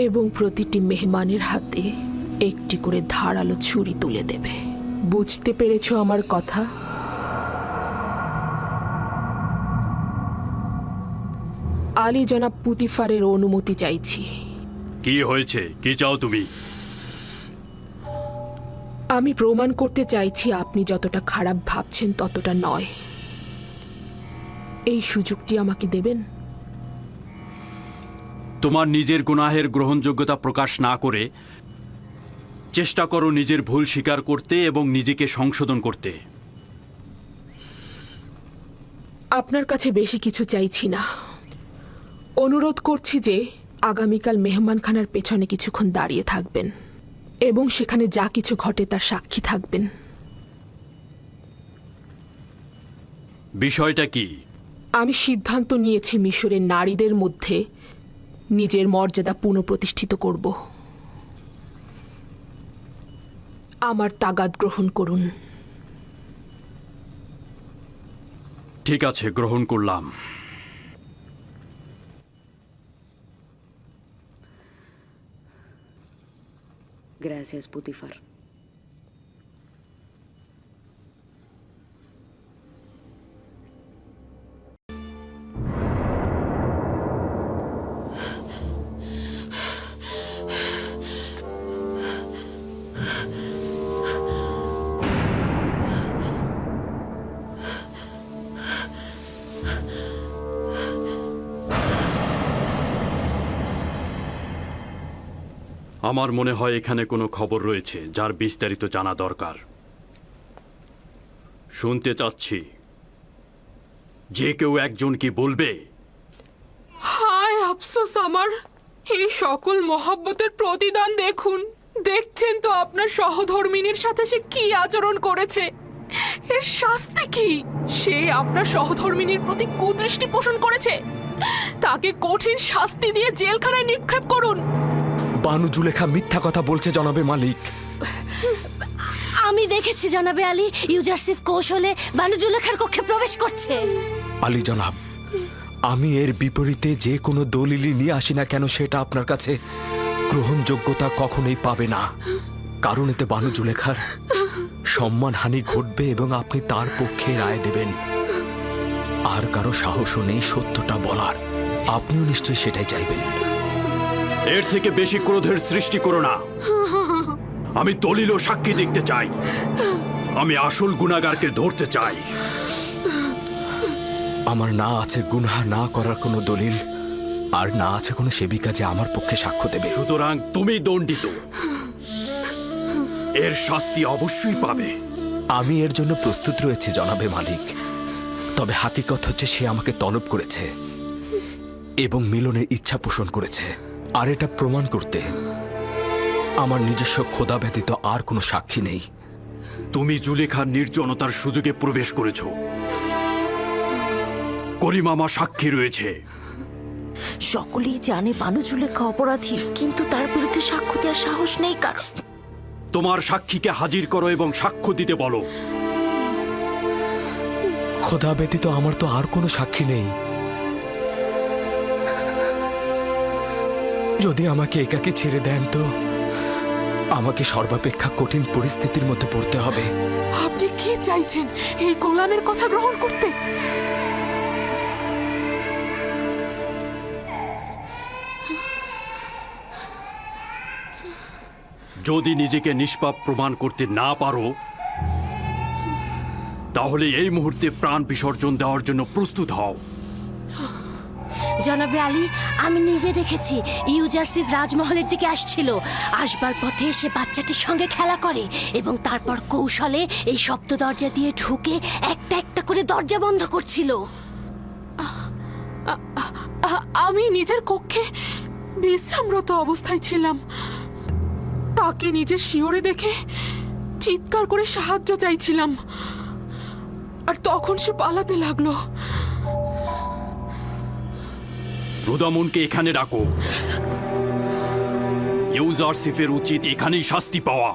এবং প্রতিটি মেহমানের হাতে একটি করে ধারালো ছুরি তুলে দেবে। বুঝতে পেরেছো আমার কথা? আলী জনাব পুতিফারের অনুমতি চাইছি। কি হয়েছে? কি চাও তুমি? আমি প্রমাণ করতে চাইছি আপনি যতটা খারাপ ভাবছেন ততটা নয়। এই সুযোগটি আমাকে দেবেন? তোমার নিজের গুনাহের গ্রহণযোগ্যতা প্রকাশ না করে চেষ্টা করো নিজের ভুল স্বীকার করতে এবং নিজেকে সংশোধন করতে। আপনার কাছে বেশি কিছু চাইছি না। অনুরোধ করছি যে আগামীকাল মেহমানখানার পেছনে কিছুক্ষণ দাঁড়িয়ে থাকবেন এবং সেখানে যা কিছু ঘটে তার সাক্ষী থাকবেন। বিষয়টা কি? আমি সিদ্ধান্ত নিয়েছি মিশরের নারীদের মধ্যে নিজের মর্যাদা পুনঃপ্রতিষ্ঠিত করব। আমার তাগাদ গ্রহণ করুন। ঠিক আছে, গ্রহণ করলাম। Gracias, Putifar. আমার মনে হয় এখানে কোনো খবর রয়েছে যার বিস্তারিত জানা দরকার। শুনতে চাচ্ছি, যে কেউ একজন কি বলবে? হায় আফসোস আমার, এই সকল মহাব্বতের প্রতিদান দেখুন। দেখছেন তো আপনার সহধর্মিনীর সাথে সে কি আচরণ করেছে। এর শাস্তি কি? সে আপনার সহধর্মিনীর প্রতি কুদৃষ্টি পোষণ করেছে। তাকে কঠিন শাস্তি দিয়ে জেলখানায় নিক্ষেপ করুন। বানু জুলেখা মিথ্যা কথা বলছে জনাবে মালিক। আমি দেখেছি জনাবে আলী, ইউজারসিফ কৌশলে বানু জুলেখার কক্ষে প্রবেশ করছে। আলী জনাব, আমি এর বিপরীতে যে কোনো দলিলই নিয়ে আসি না কেন সেটা আপনার কাছে গ্রহণযোগ্যতা কখনোই পাবে না। কারণ এতে বানু জুলেখার সম্মানহানি ঘটবে এবং আপনি তার পক্ষে রায় দেবেন। আর কারো সাহসও নেই সত্যটা বলার। আপনিও নিশ্চয়ই সেটাই চাইবেন। এর থেকে বেশি ক্রোধের সৃষ্টি করো না। আমি দলিল ও সাক্ষী দেখতে চাই। আমি আসল গুনাহগারকে ধরতে চাই। আমার না আছে গুনাহ না করার কোনো দলিল, আর না আছে কোনো সেবিকা যে আমার পক্ষে সাক্ষ্য দেবে। সুতরাং তুমি দণ্ডিত। এর শাস্তি অবশ্যই পাবে। আমি এর জন্য প্রস্তুত রয়েছি জনাবে মালিক। তবে হাকিকত হচ্ছে সে আমাকে তলব করেছে এবং মিলনের ইচ্ছা পোষণ করেছে। আর এটা প্রমাণ করতে আমার নিজস্ব খোদা ব্যতীত আর কোনো সাক্ষী নেই। তুমি জুলেখার নির্জনতার সুযোগে প্রবেশ করেছ। করিমামা সাক্ষী রয়েছে। সকলেই জানে বানু জুলেখা অপরাধী, কিন্তু তার বিরুদ্ধে সাক্ষ্য দেওয়ার সাহস নেই কার। তোমার সাক্ষীকে হাজির করো এবং সাক্ষ্য দিতে বলো। খোদা ব্যতীত আমার তো আর কোনো সাক্ষী নেই। যদি আমাকে একাকে ছেড়ে দেন তো আমাকে সর্বাপেক্ষা কঠিন পরিস্থিতির মধ্যে পড়তে হবে। আপনি কি চাইছেন, এই গোলামের কথা গ্রহণ করতে? যদি নিজেকে নিষ্পাপ প্রমাণ করতে না পারো তাহলে এই মুহূর্তে প্রাণ বিসর্জন দেওয়ার জন্য প্রস্তুত হও। জনাবে আলী, আমি নিজে দেখেছি ইউজারসিফ রাজমহলের দিকে আসছিল। আসবার পথে সে বাচ্চাটির সঙ্গে খেলা করে এবং তারপর কৌশলে এই সপ্ত দরজা দিয়ে ঢুকে একটা একটা করে দরজা বন্ধ করছিল। আমি নিজের কক্ষে বিশ্রামরত অবস্থায় ছিলাম। তাকে নিজের শিয়রে দেখে চিৎকার করে সাহায্য চাইছিলাম, আর তখন সে পালাতে লাগলো। রুদামনকে এখানে ডাকো। ইউজারসিফের উচিত এখানেই শাস্তি পাওয়া।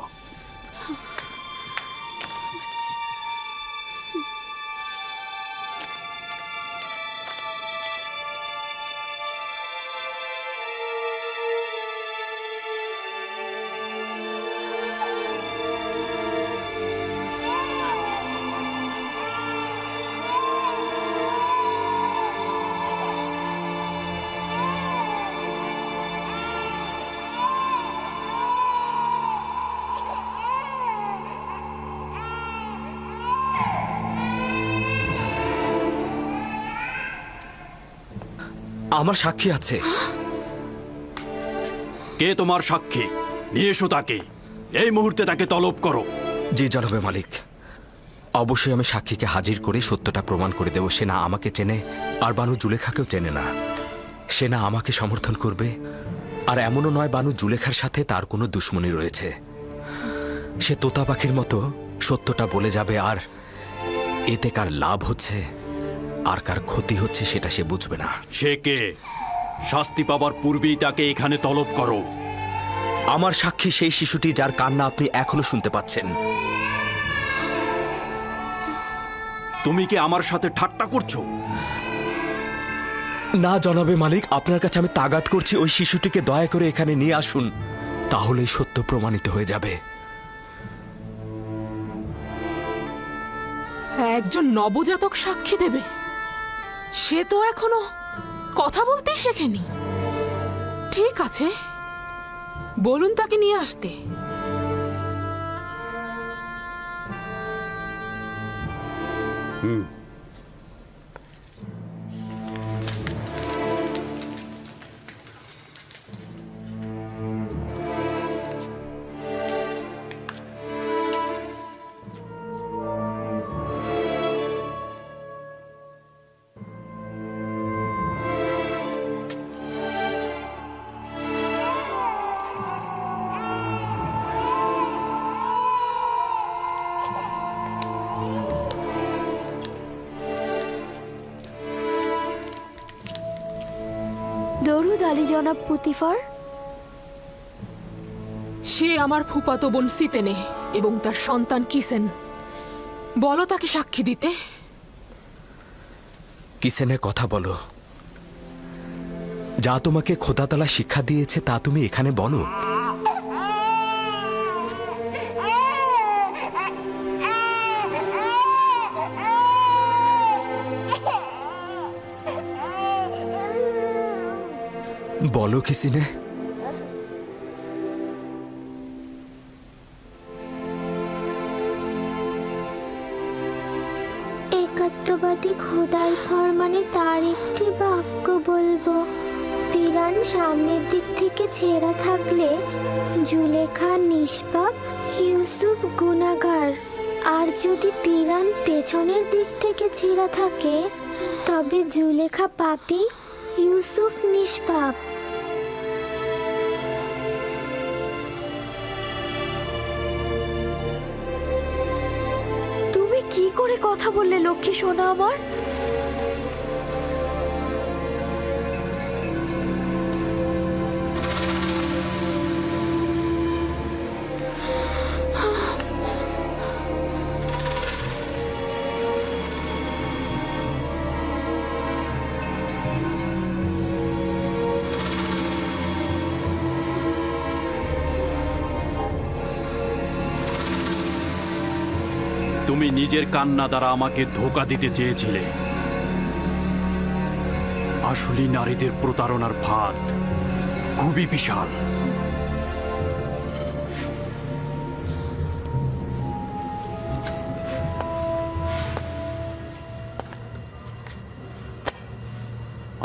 আমার সাক্ষী আছে। কে তোমার সাক্ষী? নিয়ে এসো তাকে। এই মুহূর্তে তাকে তলব করো। জি জনাবে মালিক। অবশ্যই আমি সাক্ষীকে হাজির করে সত্যটা প্রমাণ করে দেব। সে না আমাকে চেনে, আর বানু জুলেখাকেও চেনে না। সে না আমাকে সমর্থন করবে, আর এমনও নয় বানু জুলেখার সাথে তার কোনো দুশ্মনী রয়েছে। সে তোতা পাখির মতো সত্যটা বলে যাবে, আর এতে কার লাভ হচ্ছে আর কার ক্ষতি হচ্ছে সেটা সে বুঝবে না। সে কে? শাস্তি পাবার পূর্বেই তাকে এখানে তলব করো। আমার সাক্ষী সেই শিশুটি যার কান্না আপনি এখনো শুনতে পাচ্ছেন। তুমি কি আমার সাথে ঠাট্টা করছো? না জনাবে মালিক, আপনার কাছে আমি তাগাদ করছি, ওই শিশুটিকে দয়া করে এখানে নিয়ে আসুন, তাহলেই সত্য প্রমাণিত হয়ে যাবে। একজন নবজাতক সাক্ষী দেবে? সে তো এখনো কথা বলতেই শেখেনি। ঠিক আছে, বলুন তাকে নিয়ে আসতে। দরুদ আলী জনাব পুতিফার। সে আমার ফুফাতো বোন সিতেনে এবং তার সন্তান কিসেন। বলো তাকে সাক্ষী দিতে। কিসেনের কথা বলো। যা তোমাকে খোদাতালা শিক্ষা দিয়েছে তা তুমি এখানে বলো। বলো কিসিনে। একাত্মবাদী খোদার ফরমানে তার একটি বাক্য বলবো। পিরান সামনের দিক থেকে ছেঁড়া থাকলে জুলেখা নিষ্পাপ, ইউসুফ গুনাহগার। আর যদি পিরান পেছনের দিক থেকে ছেঁড়া থাকে তবে জুলেখা পাপী, ইউসুফ নিষ্পাপ। তুমি কি করে কথা বললে লক্ষ্মী সোনা আমার? তুমি নিজের কান্না দ্বারা আমাকে ধোঁকা দিতে চেয়েছিলে। আসলে নারীদের প্রতারণার ফাঁদ খুবই বিশাল।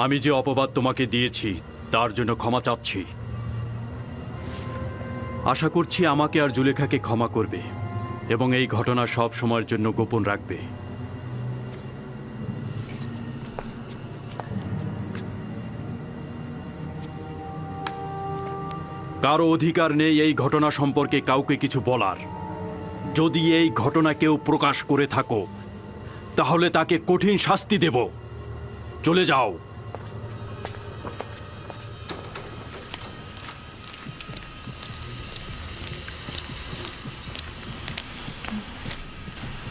আমি যে অপবাদ তোমাকে দিয়েছি তার জন্য ক্ষমা চাচ্ছি। আশা করছি আমাকে আর জুলেখাকে ক্ষমা করবে এবং এই ঘটনা সব সময়ের জন্য গোপন রাখবে। কারো অধিকার নেই এই ঘটনা সম্পর্কে কাউকে কিছু বলার। যদি এই ঘটনা কেউ প্রকাশ করে থাকো তাহলে তাকে কঠিন শাস্তি দেব। চলে যাও।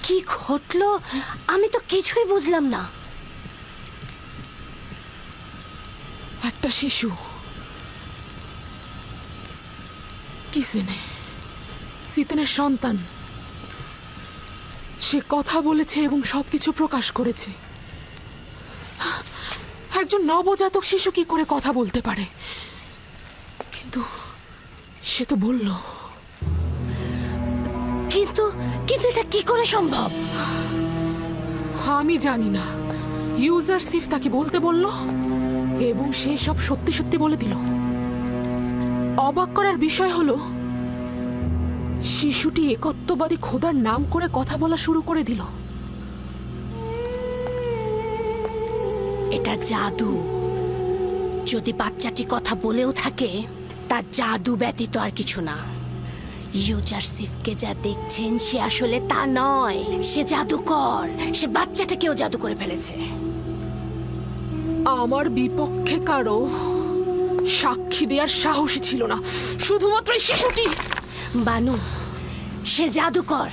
কি ঘটলো আমি তো কিছুই বুঝলাম না। একটা শিশু কিসেনে, সিতেনের সন্তান, সে কথা বলেছে এবং সবকিছু প্রকাশ করেছে। একজন নবজাতক শিশু কি করে কথা বলতে পারে? কিন্তু সে তো বলল। কিন্তু কিন্তু এটা কি করে সম্ভব? আমি জানি না। ইউজারসিফ তাকে বলতে বলল এবং সে সব সত্যি সত্যি বলে দিল। অবাক করার বিষয় হলো শিশুটি একত্ববাদী খোদার নাম করে কথা বলা শুরু করে দিল। এটা জাদু। যদি বাচ্চাটি কথা বলেও থাকে, তা জাদু ব্যতীত আর কিছু না। ইউজারসিফকে যা দেখছেন সে আসলে তা নয়, সে জাদুকর। সে বাচ্চাটাকেও জাদু করে ফেলেছে। আমার বিপক্ষে কারো সাক্ষী দেওয়ার সাহসী ছিল না, শুধুমাত্র এই শিশুটি। বানু, সে জাদুকর।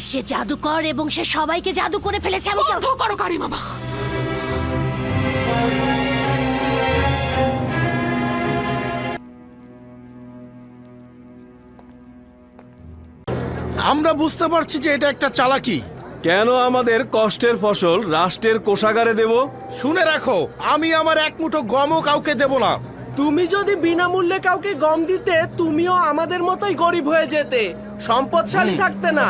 সে জাদুকর এবং সে সবাইকে জাদু করে ফেলেছে। আমি বন্ধ করো কারি মামা। আমরা বুঝতে পারছি যে এটা একটা চালাকি। কেন আমাদের কষ্টের ফসল রাষ্ট্রের কোষাগারে দেব? শুনে রাখো, আমি আমার এক মুঠো গমও কাউকে দেব না। তুমি যদি বিনামূল্যে কাউকে গম দিতে, তুমিও আমাদের মতোই গরিব হয়ে যেতে, সম্পদশালী থাকতে না।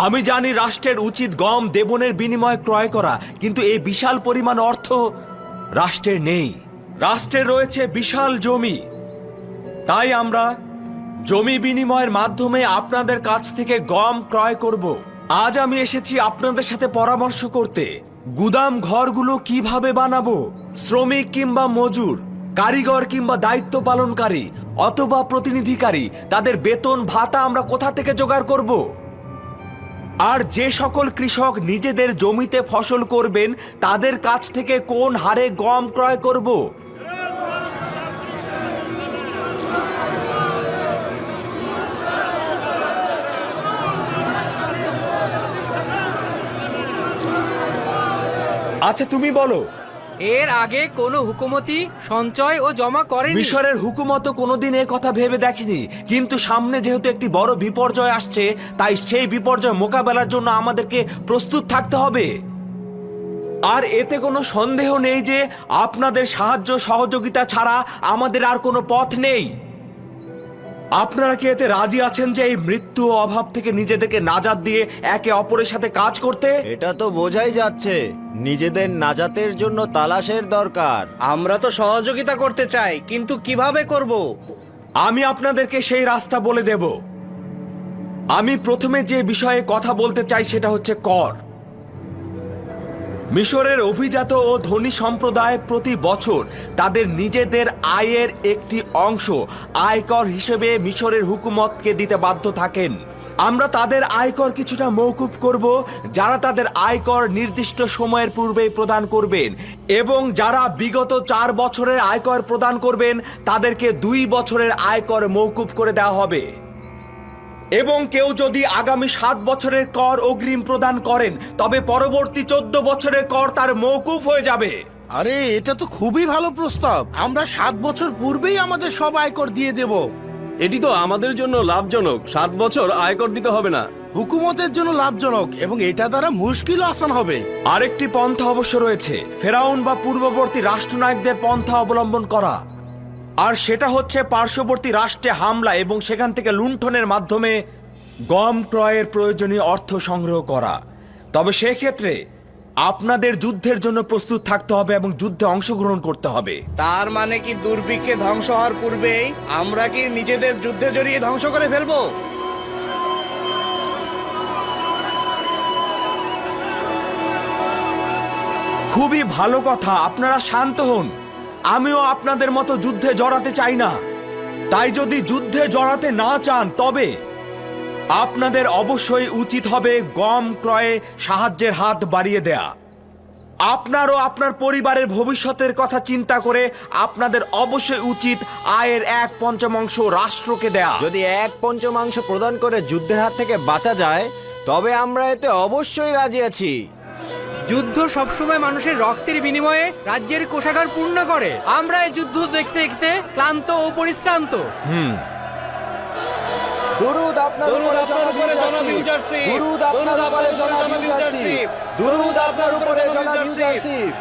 আমি জানি রাষ্ট্রের উচিত গম দেবনের বিনিময়ে ক্রয় করা, কিন্তু এই বিশাল পরিমাণ অর্থ রাষ্ট্রের নেই। রাষ্ট্রের রয়েছে বিশাল জমি, তাই আমরা জমি বিনিময়ের মাধ্যমে আপনাদের কাছ থেকে গম ক্রয় করব। আজ আমি এসেছি আপনাদের সাথে পরামর্শ করতে। গুদাম ঘরগুলো কিভাবে বানাবো, শ্রমিক কিংবা মজুর, কারিগর কিংবা দায়িত্ব পালনকারী অথবা প্রতিনিধিকারী, তাদের বেতন ভাতা আমরা কোথা থেকে জোগাড় করব? আর যে সকল কৃষক নিজেদের জমিতে ফসল করবেন তাদের কাছ থেকে কোন হারে গম ক্রয় করব? আচ্ছা তুমি বলো। এর আগে কোনো হুকুমতি সঞ্চয় ও জমা করেনি। মিশরের হুকুমত কোনোদিন এ কথা ভেবে দেখেনি, কিন্তু সামনে যেহেতু একটি বড় বিপর্যয় আসছে, তাই সেই বিপর্যয় মোকাবেলার জন্য আমাদেরকে প্রস্তুত থাকতে হবে। আর এতে কোনো সন্দেহ নেই যে আপনাদের সাহায্য সহযোগিতা ছাড়া আমাদের আর কোনো পথ নেই। আপনারা কি এতে রাজি আছেন যে এই মৃত্যু ও অভাব থেকে নিজেদেরকে নাজাত দিয়ে একে অপরের সাথে কাজ করতে? এটা তো বোঝাই যাচ্ছে নিজেদের নাজাতের জন্য তালাশের দরকার। আমরা তো সহযোগিতা করতে চাই, কিন্তু কিভাবে করব? আমি আপনাদেরকে সেই রাস্তা বলে দেব। আমি প্রথমে যে বিষয়ে কথা বলতে চাই সেটা হচ্ছে কর। মিশরের অভিজাত ও ধনী সম্প্রদায় প্রতি বছর তাদের নিজেদের আয়ের একটি অংশ আয়কর হিসেবে মিশরের হুকুমতকে দিতে বাধ্য থাকেন। আমরা তাদের আয়কর কিছুটা মওকুফ করব, যারা তাদের আয়কর নির্দিষ্ট সময়ের পূর্বেই প্রদান করবেন, এবং যারা বিগত 4 বছরের আয়কর প্রদান করবেন তাদেরকে 2 বছরের আয়কর মওকুফ করে দেওয়া হবে। এবং কেউ যদি আগামী 7 বছরের কর অগ্রিম প্রদান করেন তবে পরবর্তী 14 বছরের কর তার মওকুফ হয়ে যাবে। আরে এটা তো খুবই ভালো প্রস্তাব। আমরা 7 বছর পূর্বেই আমাদের সব আয়কর দিয়ে দেব। এটি তো আমাদের জন্য লাভজনক। 7 বছর আয়কর দিতে হবে না। হুকুমতের জন্য লাভজনক এবং এটা দ্বারা মুশকিল আসান হবে। আরেকটি পন্থা অবশ্য রয়েছে, ফেরাউন বা পূর্ববর্তী রাষ্ট্রনায়কদের পন্থা অবলম্বন করা। আর সেটা হচ্ছে পার্শ্ববর্তী রাষ্ট্রে হামলা এবং সেখান থেকে লুণ্ঠনের মাধ্যমে গম ক্রয়ের প্রয়োজনীয় অর্থ সংগ্রহ করা। তবে সেক্ষেত্রে আপনাদের যুদ্ধের জন্য প্রস্তুত থাকতে হবে এবং যুদ্ধে অংশগ্রহণ করতে হবে। তার মানে কি দুর্ভিক্ষে ধ্বংস হওয়ার পূর্বেই আমরা কি নিজেদের যুদ্ধে জড়িয়ে ধ্বংস করে ফেলবো? খুবই ভালো কথা, আপনারা শান্ত হন। আমিও আপনাদের মতো যুদ্ধে জড়াতে চাই না। তাই যদি যুদ্ধে জড়াতে না চান তবে আপনাদের অবশ্যই উচিত হবে গম ক্রয়ে সাহায্যের হাত বাড়িয়ে দেয়া। আপনারও আপনার পরিবারের ভবিষ্যতের কথা চিন্তা করে আপনাদের অবশ্যই উচিত আয়ের 1/5 রাষ্ট্রকে দেয়া। যদি 1/5 প্রদান করে যুদ্ধের হাত থেকে বাঁচা যায় তবে আমরা এতে অবশ্যই রাজি আছি। যুদ্ধ সবসময় মানুষের রক্তের বিনিময়ে রাজ্যের কোষাগার পূর্ণ করে। আমরা এই যুদ্ধ দেখতে দেখতে ক্লান্ত ও পরিশ্রান্ত। দুরূদ আপনার উপরে জনাব ইউজারসিফ। দুরূদ আপনার উপরে জনাব ইউজারসিফ। দুরূদ আপনার উপরে জনাব ইউজারসিফ।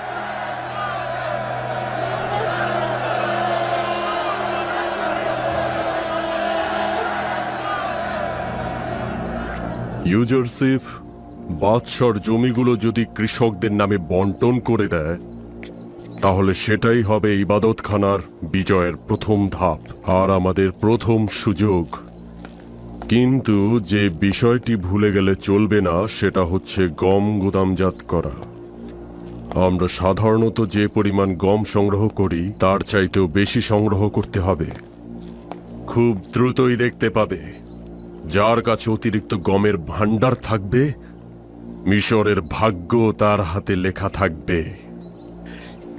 ইউজারসিফ বাদশার জমিগুলো যদি কৃষকদের নামে বন্টন করে দেয় তাহলে সেটাই হবে ইবাদতখানার বিজয়ের প্রথম ধাপ আর আমাদের প্রথম সুযোগ। কিন্তু যে বিষয়টি ভুলে গেলে চলবে না সেটা হচ্ছে গম গুদামজাত করা। আমরা সাধারণত যে পরিমাণ গম সংগ্রহ করি তার চাইতেও বেশি সংগ্রহ করতে হবে। খুব দ্রুতই দেখতে পাবে যার কাছে অতিরিক্ত গমের ভাণ্ডার থাকবে মিশরের ভাগ্য তার হাতে লেখা থাকবে।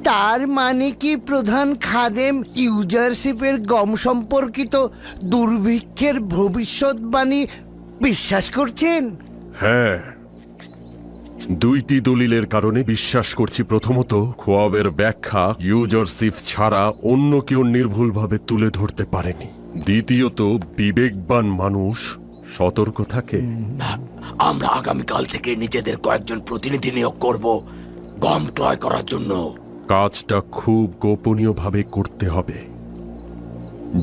তার মানে কি প্রধান খাদেম ইউজারশিপের গম সম্পর্কিত দুর্ভিক্ষের ভবিষ্যৎবাণী বিশ্বাস করছেন? হ্যাঁ, দুইটি দলিলের কারণে বিশ্বাস করছি। প্রথমত, খোয়াবের ব্যাখ্যা ইউজারশিপ ছাড়া অন্য কেউ নির্ভুলভাবে তুলে ধরতে পারেনি। দ্বিতীয়ত, বিবেকবান মানুষ সতর্ক থাকে। আমরা আগামীকাল থেকে নিজেদের কয়েকজন প্রতিনিধি নিয়োগ করব গম ক্রয় করার জন্য। কাজটা খুব গোপনীয়ভাবে করতে হবে।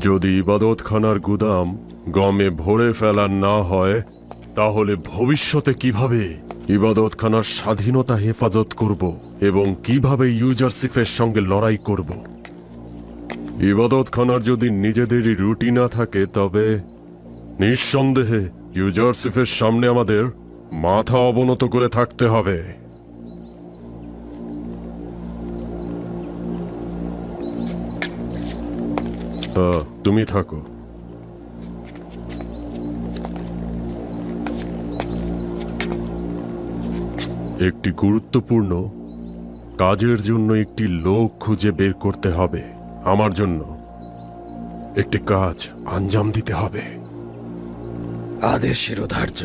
যদি ইবাদতখানার গুদাম গমে ভরে ফেলা না হয় তাহলে ভবিষ্যতে কিভাবে ইবাদতখানার স্বাধীনতা হেফাজত করব এবং কিভাবে ইউজারশিপের সঙ্গে লড়াই করব? ইবাদতখানার যদি নিজেদেরই রুটি না থাকে তবে নিঃসন্দেহে ইউজারশিপের সামনে আমাদের মাথা অবনত করে থাকতে হবে। তুমি থাকো। একটি গুরুত্বপূর্ণ কাজের জন্য একটি লোক খুঁজে বের করতে হবে। আমার জন্য একটি কাজ আঞ্জাম দিতে হবে। আদেশ শিরোধার্য।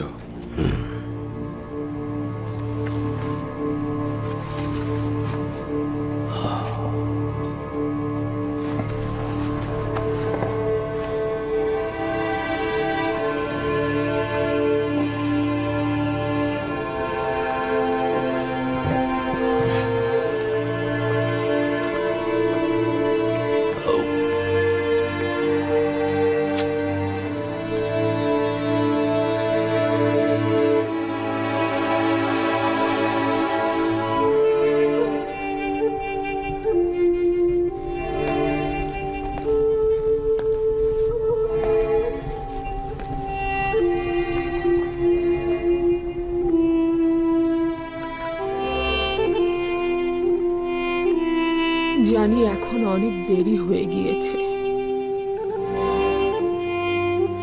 জানি এখন অনেক দেরি হয়ে গিয়েছে,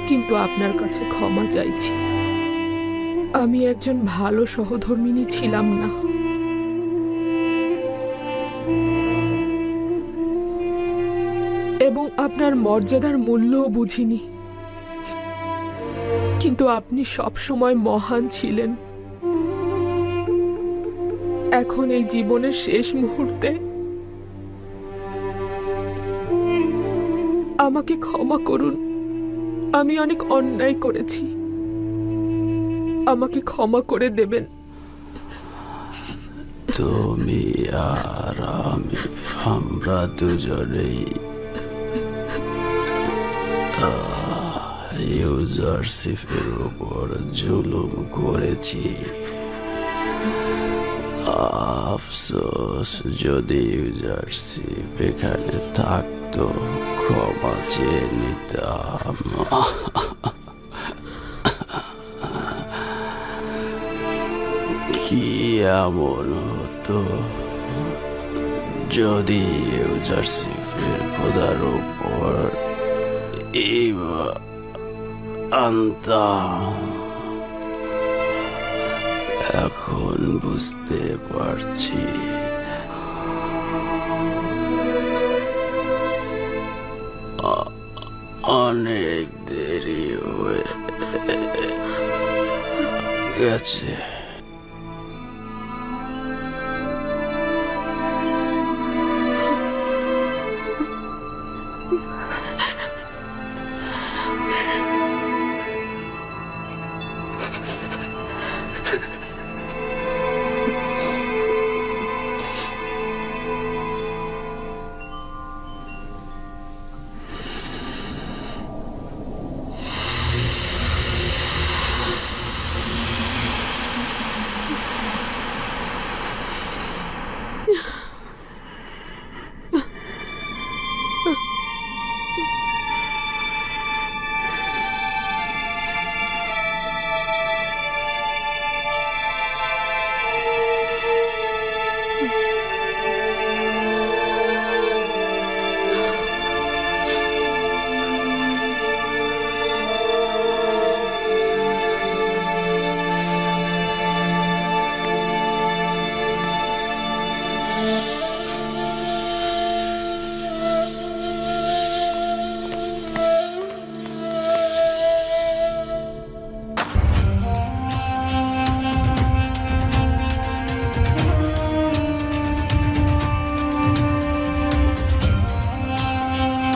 কিন্তু আপনার কাছে ক্ষমা চাইছি। আমি একজন ভালো সহধর্মিণী ছিলাম না। এবং আপনার মর্যাদার মূল্যও বুঝিনি। কিন্তু আপনি সব সময় মহান ছিলেন। এখন এই জীবনের শেষ মুহূর্তে আমাকে ক্ষমা করুন। আমি অনেক অন্যায় করেছি, আমাকে ক্ষমা করে দেবেন। তুমি আর আমরা দুজনেই ইউজারশিপের উপর জুলুম করেছি। আফসোস, যদি ইউজারশিপ এখানে থাকতো ক্ষমা চেয়ে নিতাম। কি এমন হতো যদি ইউজারশিপের খোদার উপর আনতাম? এখন বুঝতে পারছি অনেক দেরি হয়ে গেছে।